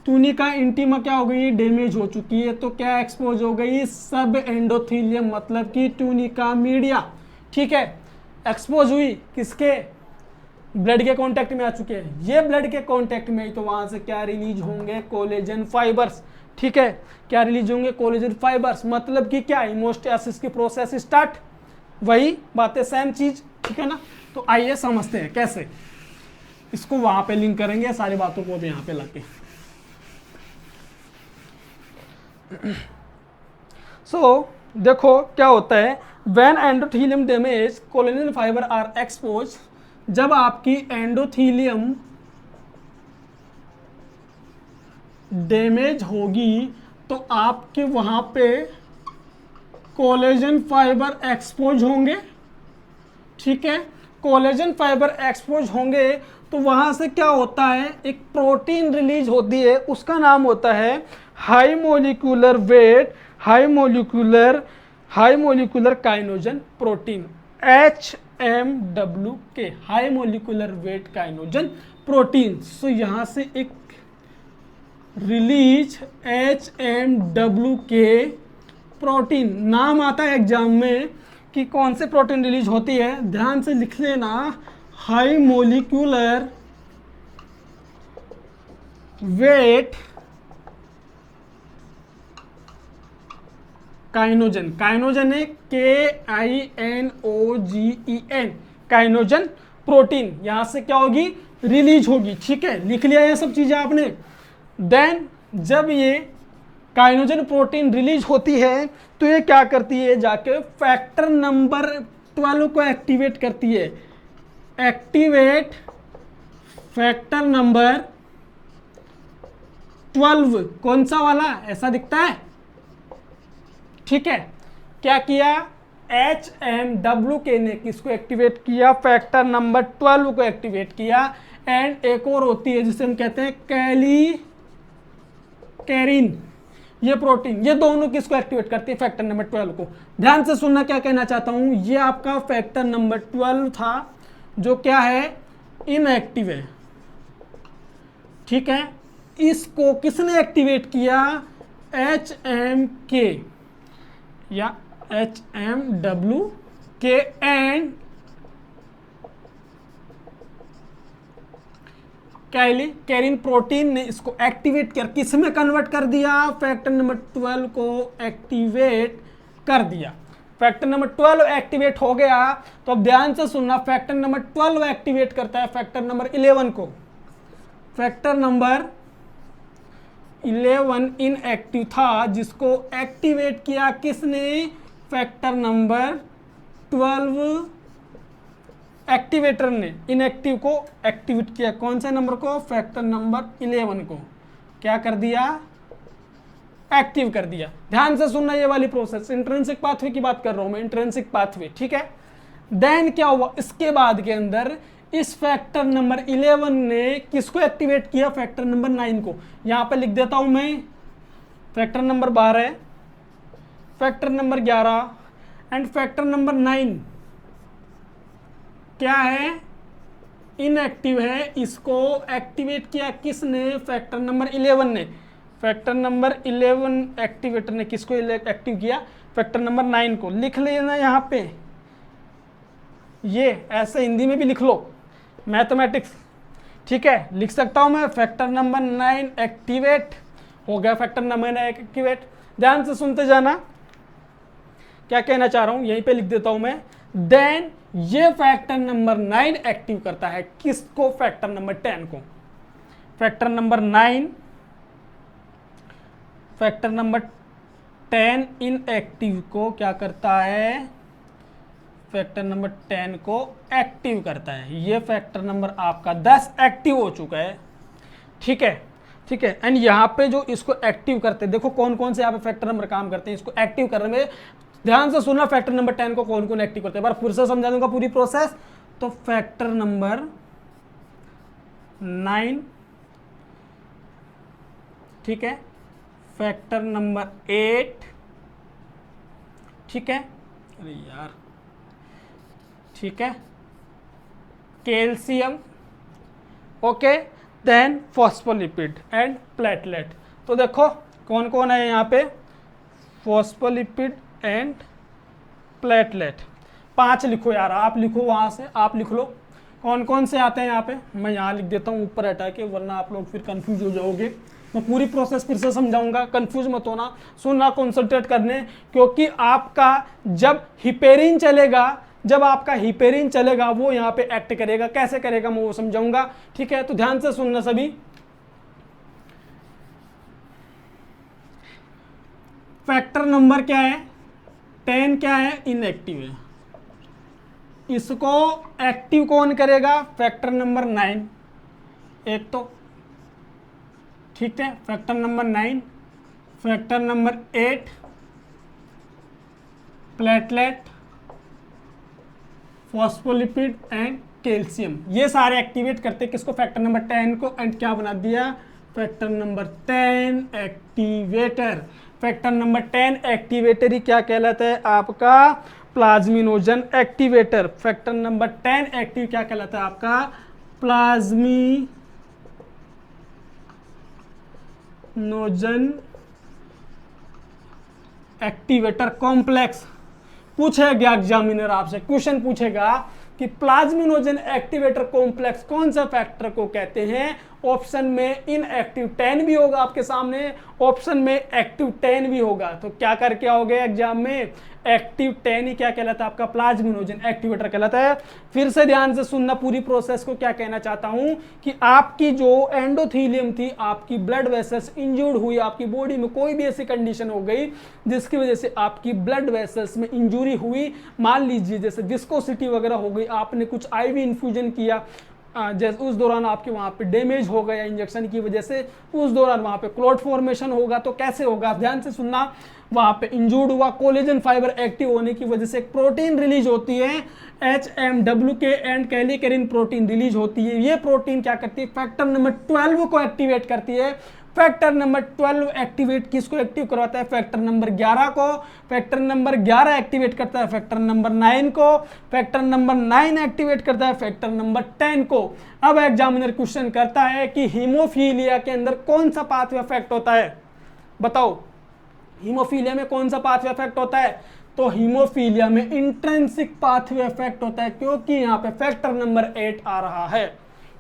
ट्यूनिका इंटीमा क्या हो गई, डैमेज हो चुकी है, तो क्या एक्सपोज हो गई, सब एंडोथीलियम, मतलब कि ट्यूनिका मीडिया। ठीक है, एक्सपोज हुई किसके, ब्लड के कांटेक्ट में आ चुके हैं, ये ब्लड के कांटेक्ट में, तो वहां से क्या रिलीज होंगे, कोलेजन फाइबर्स। ठीक है, क्या रिलीज होंगे, कोलेजन फाइबर्स, मतलब कि क्या, हेमोस्टेसिस की प्रोसेस स्टार्ट, वही बातें सेम चीज। ठीक है ना, तो आइए समझते हैं कैसे, इसको वहां पे लिंक करेंगे सारी बातों को भी यहाँ पे लाके। देखो क्या होता है, when endothelium damage collagen fiber are expose, जब आपकी एंडोथीलियम डैमेज होगी तो आपके वहां पे कोलेजन फाइबर एक्सपोज होंगे। ठीक है, कोलेजन फाइबर एक्सपोज होंगे तो वहां से क्या होता है, एक प्रोटीन रिलीज होती है, उसका नाम होता है high molecular weight, high molecular kininogen protein, HMWK, high molecular weight kininogen protein. So यहां से एक रिलीज HMWK प्रोटीन, नाम आता है एग्जाम में कि कौन से प्रोटीन रिलीज होती है, ध्यान से लिख लेना, हाई मोलिकुलर वेट काइनोजन। काइनोजन है KINOGEN, काइनोजन प्रोटीन, यहां से क्या होगी, रिलीज होगी। ठीक है, लिख लिया ये सब चीजें आपने। देन जब ये काइनोजन प्रोटीन रिलीज होती है तो ये क्या करती है, जाके फैक्टर नंबर 12 को एक्टिवेट करती है, एक्टिवेट फैक्टर नंबर 12, कौन सा वाला, ऐसा दिखता है। ठीक है, क्या किया, HMWK ने किसको एक्टिवेट किया, फैक्टर नंबर 12 को एक्टिवेट किया। एंड एक और होती है जिसे हम कहते हैं कैरिन, ये प्रोटीन, ये दोनों किसको एक्टिवेट करती है, फैक्टर नंबर 12 को। ध्यान से सुनना क्या कहना चाहता हूं, ये आपका फैक्टर नंबर 12 था जो क्या है, इनएक्टिव है। ठीक है, इसको किसने एक्टिवेट किया, HMK या HMWK एंड कैरिन प्रोटीन ने इसको एक्टिवेट कर किस में कन्वर्ट कर दिया, फैक्टर नंबर 12 को एक्टिवेट कर दिया। फैक्टर नंबर 12 एक्टिवेट हो गया तो अब ध्यान से सुनना, फैक्टर नंबर 12 एक्टिवेट करता है फैक्टर नंबर 11 को। फैक्टर नंबर 11 इनएक्टिव था, जिसको एक्टिवेट किया किसने, फैक्टर नंबर 12 एक्टिवेटर ने इनएक्टिव को एक्टिवेट किया, कौन से नंबर को, फैक्टर नंबर 11 को क्या कर दिया, एक्टिव कर दिया। ध्यान से सुनना ये वाली प्रोसेस, इंट्रिंसिक पाथवे की बात कर रहा हूं मैं, इंट्रिंसिक पाथवे। ठीक है, देन क्या हुआ, इसके बाद के अंदर इस फैक्टर नंबर 11 ने किसको एक्टिवेट किया, फैक्टर नंबर 9 को। यहां पे लिख देता हूं मैं, factor number 12, factor number 11 and factor number 9 क्या है, इनएक्टिव है, इसको एक्टिवेट किया किसने, फैक्टर नंबर 11 ने। फैक्टर नंबर 11 एक्टिवेटर ने किसको एक्टिव किया, फैक्टर नंबर 9 को। लिख लेना यहाँ पे, ये ऐसे हिंदी में भी लिख लो, मैथमेटिक्स, ठीक है, लिख सकता हूं मैं। फैक्टर नंबर 9 एक्टिवेट हो गया, फैक्टर नंबर 9 एक्टिवेट। ध्यान से सुनते जाना क्या कहना चाह रहा हूं, यहीं पे लिख देता हूं मैं। देन ये फैक्टर नंबर 9 एक्टिव करता है किसको? फैक्टर नंबर 10 को। फैक्टर नंबर 9 फैक्टर नंबर 10 इन एक्टिव को क्या करता है? फैक्टर नंबर 10 को एक्टिव करता है। ये फैक्टर नंबर आपका 10 एक्टिव हो चुका है, ठीक है, ठीक है। एंड यहाँ पे जो इसको एक्टिव करते हैं, देखो कौन कौन से यहाँ पे फैक्टर नंबर काम करते हैं इसको एक्टिव करने में। ध्यान से सुनना, फैक्टर नंबर 10 को कौन कौन एक्टिव करते हैं, एक बार फिर से समझा दूंगा पूरी प्रोसेस। तो फैक्टर नंबर 9, ठीक है, फैक्टर नंबर 8, ठीक है, अरे यार, ठीक है, calcium, okay, then phospholipid and platelet. तो देखो कौन कौन है यहाँ पे? Phospholipid and platelet. 5 लिखो यार, आप लिखो, वहाँ से आप लिख लो कौन कौन से आते हैं यहाँ पे। मैं यहाँ लिख देता हूँ ऊपर हटा के, वरना आप लोग फिर कंफ्यूज हो जाओगे। मैं पूरी प्रोसेस फिर से समझाऊंगा, कंफ्यूज मत होना, सुनना, कॉन्सेंट्रेट करने, क्योंकि आपका जब हिपेरिन चलेगा, जब आपका हिपेरिन चलेगा वो यहाँ पे एक्ट करेगा। कैसे करेगा मैं वो समझाऊंगा, ठीक है। तो ध्यान से सुनना सभी। फैक्टर नंबर क्या है? 10 क्या है? इनएक्टिव है। इसको एक्टिव कौन करेगा? फैक्टर नंबर 9, एक तो, ठीक है, factor number 9, factor number 8 platelet, phospholipid and calcium, ये सारे एक्टिवेट करते हैं किसको? फैक्टर नंबर 10 को। एंड क्या बना दिया? Factor number 10 activator. Factor number 10 activator ही क्या कहलाता है? आपका plasminogen activator. Factor number 10 active क्या कहलाता है? आपका प्लाज्मिनोजन एक्टिवेटर कॉम्प्लेक्स। पूछेगा एग्जामिनर आपसे, क्वेश्चन पूछेगा कि प्लाज्मिनोजन एक्टिवेटर कॉम्प्लेक्स कौन सा फैक्टर को कहते हैं? ऑप्शन में इनएक्टिव 10 भी होगा आपके सामने, ऑप्शन में एक्टिव 10 भी होगा। तो क्या करके आओगे एग्जाम में? एक्टिव 10 ही क्या कहलाता है? आपका प्लाज्मिनोजन एक्टिवेटर कहलाता है। फिर से ध्यान से सुनना पूरी प्रोसेस को। क्या कहना चाहता हूं कि आपकी जो एंडोथीलियम थी, आपकी ब्लड वेसल्स इंजूर्ड हुई, आपकी बॉडी में कोई भी ऐसी कंडीशन हो गई जिसकी वजह से आपकी ब्लड वेसल्स में इंजरी हुई, मान लीजिए जैसे विस्कोसिटी वगैरह हो गई, आपने कुछ आईवी इन्फ्यूजन किया, जैसे उस दौरान आपके वहाँ पे डैमेज हो गया इंजेक्शन की वजह से, उस दौरान वहाँ पे क्लॉट फॉर्मेशन होगा। तो कैसे होगा? ध्यान से सुनना, वहाँ पे इंजूर्ड हुआ, कोलेजन फाइबर एक्टिव होने की वजह से एक प्रोटीन रिलीज होती है, HMWK एंड कैलिकेरिन प्रोटीन रिलीज होती है। ये प्रोटीन क्या करती है? फैक्टर नंबर 12 को एक्टिवेट करती है। फैक्टर नंबर 12 एक्टिवेट किसको एक्टिव करवाता है? फैक्टर नंबर 11 को। फैक्टर नंबर 11 एक्टिवेट करता है फैक्टर नंबर 9 को। फैक्टर नंबर 9 एक्टिवेट करता है फैक्टर नंबर 10 को। अब एग्जामिनर क्वेश्चन करता है कि हीमोफीलिया के अंदर कौन सा पाथवे इफेक्ट होता है? बताओ, हीमोफीलिया में कौन सा पाथवे इफेक्ट होता है? तो हीमोफीलिया में इंट्रिंसिक पाथवे इफेक्ट होता है, क्योंकि यहाँ पे फैक्टर नंबर 8 आ रहा है,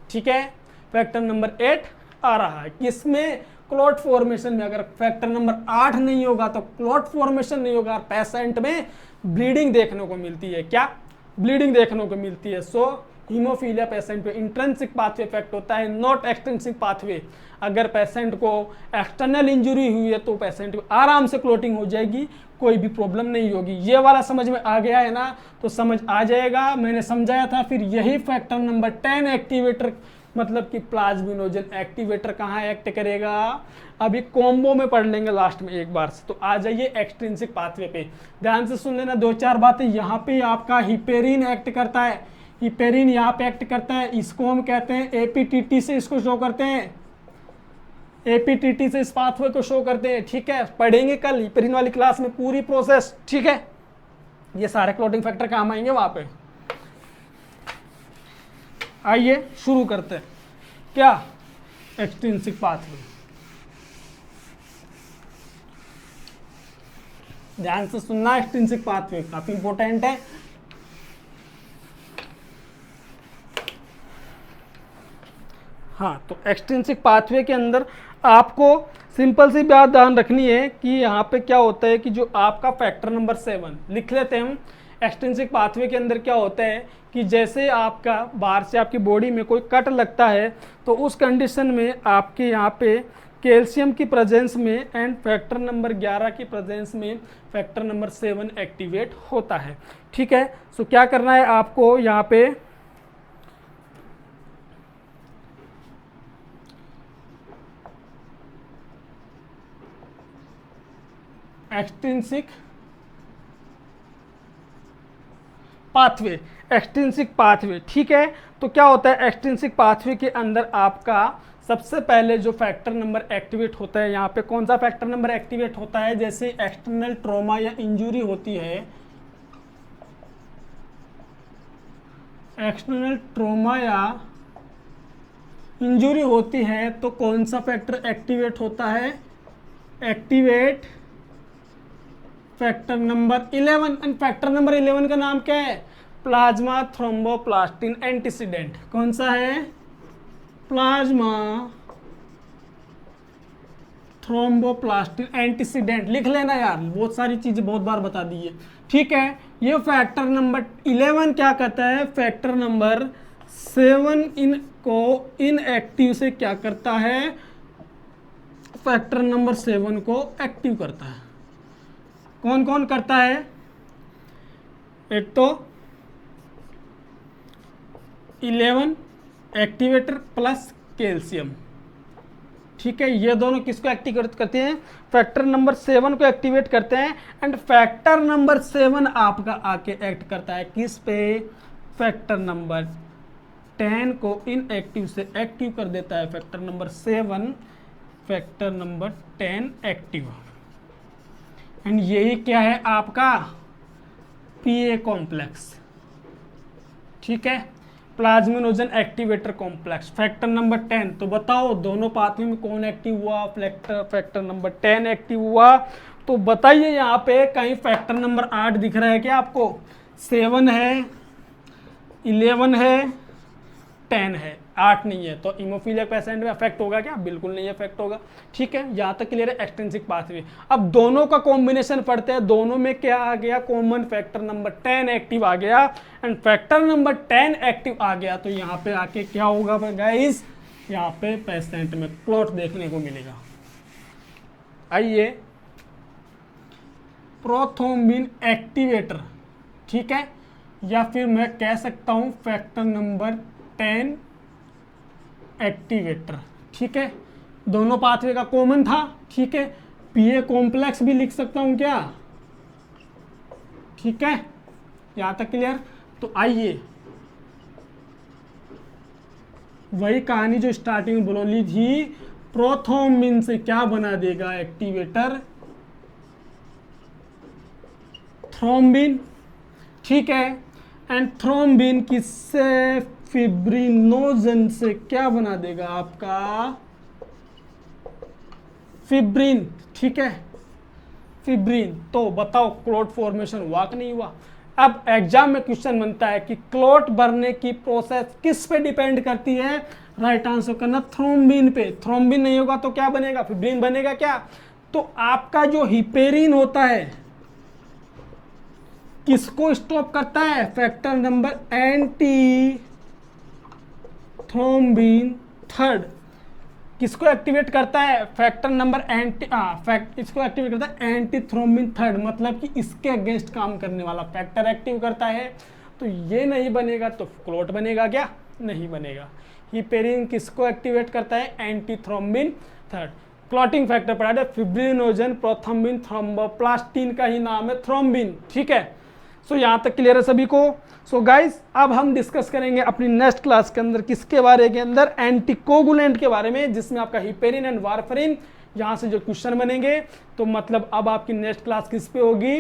ठीक है, फैक्टर नंबर 8 आ रहा है। किसमें? क्लॉट फॉर्मेशन में। अगर फैक्टर नंबर 8 नहीं होगा तो क्लॉट फॉर्मेशन नहीं होगा, पेशेंट में ब्लीडिंग देखने को मिलती है। क्या? ब्लीडिंग देखने को मिलती है। सो हीमोफीलिया पेशेंट पे इंट्रिंसिक पाथवे इफेक्ट होता है, नॉट एक्सट्रिंसिक पाथवे। अगर पेशेंट को एक्सटर्नल इंजरी हुई है तो पेशेंट को आराम से क्लॉटिंग हो जाएगी, कोई भी प्रॉब्लम नहीं होगी। ये वाला समझ में आ गया है ना? तो समझ आ जाएगा, मैंने समझाया था। फिर यही फैक्टर नंबर 10 एक्टिवेटर, मतलब कि प्लाज्मिनोजन एक्टिवेटर कहाँ एक्ट करेगा? अभी कॉम्बो में पढ़ लेंगे लास्ट में एक बार से। तो आ जाइए एक्सट्रिंसिक पाथवे पे, ध्यान से सुन लेना 2-4 बातें। यहाँ पे आपका हिपेरिन एक्ट करता है, हिपेरिन यहाँ पे एक्ट करता है, इसको हम कहते हैं एपीटीटी से इसको शो करते हैं, एपीटीटी से इस पाथवे को शो करते हैं, ठीक है। पढ़ेंगे कल हिपेरिन वाली क्लास में पूरी प्रोसेस, ठीक है। ये सारे क्लॉटिंग फैक्टर काम आएंगे वहां पे। आइए शुरू करते हैं। क्या? Extrinsic pathway. ध्यान से सुनना, एक्सट्रिंसिक पाथवे काफी इंपॉर्टेंट है। हाँ, तो एक्सट्रिंसिक पाथवे के अंदर आपको सिंपल सी बात ध्यान रखनी है कि यहाँ पे क्या होता है कि जो आपका फैक्टर नंबर 7 लिख लेते हैं हम। एक्सट्रिंसिक पाथवे के अंदर क्या होता है कि जैसे आपका बाहर से आपकी बॉडी में कोई कट लगता है तो उस कंडीशन में आपके यहाँ पे कैल्शियम की प्रेजेंस में एंड फैक्टर नंबर 11 की प्रेजेंस में फैक्टर नंबर 7 एक्टिवेट होता है। ठीक है, सो क्या करना है आपको यहाँ पे एक्सट्रिंसिक पाथवे, एक्सट्रिंसिक पाथवे। ठीक है, तो क्या होता है एक्सट्रिंसिक पाथवे के अंदर आपका सबसे पहले जो फैक्टर नंबर एक्टिवेट होता है, यहाँ पे कौन सा फैक्टर नंबर एक्टिवेट होता है, जैसे एक्सटर्नल ट्रॉमा या इंजरी होती है, एक्सटर्नल ट्रॉमा या इंजरी होती है तो कौन सा फैक्टर एक्टिवेट होता है, activate factor number 11। And factor number 11 का नाम क्या है, प्लाज्मा थ्रोम्बोप्लास्टिन एंटीसीडेंट। कौन सा है, प्लाज्मा थ्रोम्बोप्लास्टिन एंटीसीडेंट। लिख लेना यार, बहुत सारी चीजें बहुत बार बता दी है। ठीक है, ये फैक्टर नंबर 11 क्या करता है, फैक्टर नंबर 7 इनको इनएक्टिव से क्या करता है, फैक्टर नंबर 7 को एक्टिव करता है। कौन कौन करता है, एक तो 11 एक्टिवेटर प्लस कैल्शियम। ठीक है, ये दोनों किसको एक्टिवेट करते हैं, फैक्टर नंबर 7 को एक्टिवेट करते हैं। एंड फैक्टर नंबर 7 आपका आके एक्ट करता है किस पे, फैक्टर नंबर 10 को इनएक्टिव से एक्टिव कर देता है। Factor number 7 factor number 10 active. And यही क्या है आपका पीए कॉम्प्लेक्स। ठीक है, plasminogen activator complex, factor number 10। तो बताओ दोनों पाथवे में कौन एक्टिव हुआ, फैक्टर नंबर 10 एक्टिव हुआ। तो बताइए यहाँ पे कहीं फैक्टर नंबर 8 दिख रहा है क्या आपको, 7 है, 11 है, 10 है, 8 नहीं है। तो हीमोफीलिया पेशेंट में अफेक्ट होगा क्या, बिल्कुल नहीं अफेक्ट होगा। ठीक है, यहाँ तक क्लियर है एक्सट्रिंसिक पाथवे। अब दोनों का कॉम्बिनेशन पढ़ते हैं, दोनों में क्या आ गया, कॉमन फैक्टर नंबर 10 एक्टिव आ गया। एंड फैक्टर नंबर 10 एक्टिव आ गया तो यहाँ पे आके क्या होगा गाइस, यहाँ पे पेशेंट में क्लॉट देखने को मिलेगा। आइए, प्रोथ्रोम्बिन एक्टिवेटर। ठीक है, या फिर मैं कह सकता हूं फैक्टर नंबर 10 एक्टिवेटर। ठीक है, दोनों पाथवे का कॉमन था। ठीक है, पीए कॉम्प्लेक्स भी लिख सकता हूं क्या, ठीक है, यहां तक क्लियर। तो आइए, वही कहानी जो स्टार्टिंग में बोली थी, प्रोथ्रोम्बिन से क्या बना देगा एक्टिवेटर, थ्रोम्बिन। ठीक है, एंड थ्रोम्बिन किससे, फिब्रिनोजन से क्या बना देगा आपका, फिब्रिन। ठीक है, फिब्रिन। तो बताओ क्लॉट फॉर्मेशन हुआ कि नहीं हुआ। अब एग्जाम में क्वेश्चन बनता है कि क्लॉट बनने की प्रोसेस किस पे डिपेंड करती है, राइट आंसर करना थ्रोम्बिन पे। थ्रोम्बिन नहीं होगा तो क्या बनेगा, फिब्रिन बनेगा क्या। तो आपका जो हिपेरिन होता है किसको स्टॉप करता है, factor number anti thrombin third. किसको एक्टिवेट करता है, फैक्टर नंबर इसको एक्टिवेट करता है एंटी थ्रोम्बिन थर्ड, मतलब कि इसके अगेंस्ट काम करने वाला फैक्टर एक्टिव करता है। तो ये नहीं बनेगा तो क्लॉट बनेगा क्या, नहीं बनेगा। हिपेरिन किसको एक्टिवेट करता है, anti thrombin third. Clotting factor पढ़ा है फिब्रिनोजन, प्रोथ्रोम्बिन, थ्रोम्बोप्लास्टिन का ही नाम है थ्रोम्बिन। ठीक है, सो यहाँ तक क्लियर है सभी को। सो गाइस, अब हम डिस्कस करेंगे अपनी नेक्स्ट क्लास के अंदर किसके बारे के अंदर, एंटीकोगुलेंट के बारे में, जिसमें आपका हिपेरिन एंड वारफरिन यहाँ से जो क्वेश्चन बनेंगे। तो मतलब अब आपकी नेक्स्ट क्लास किस पे होगी,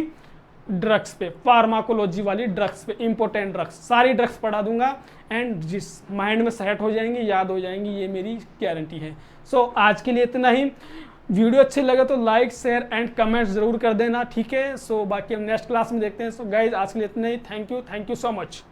ड्रग्स पे, फार्माकोलॉजी वाली ड्रग्स पे, इंपॉर्टेंट ड्रग्स, सारी ड्रग्स पढ़ा दूंगा एंड जिस माइंड में सेट हो जाएंगी, याद हो जाएंगी, ये मेरी गारंटी है। सो आज के लिए इतना ही। वीडियो अच्छे लगे तो लाइक शेयर एंड कमेंट जरूर कर देना। ठीक है, सो बाकी हम नेक्स्ट क्लास में देखते हैं। सो गाइज आज के लिए इतना ही। Thank you so much.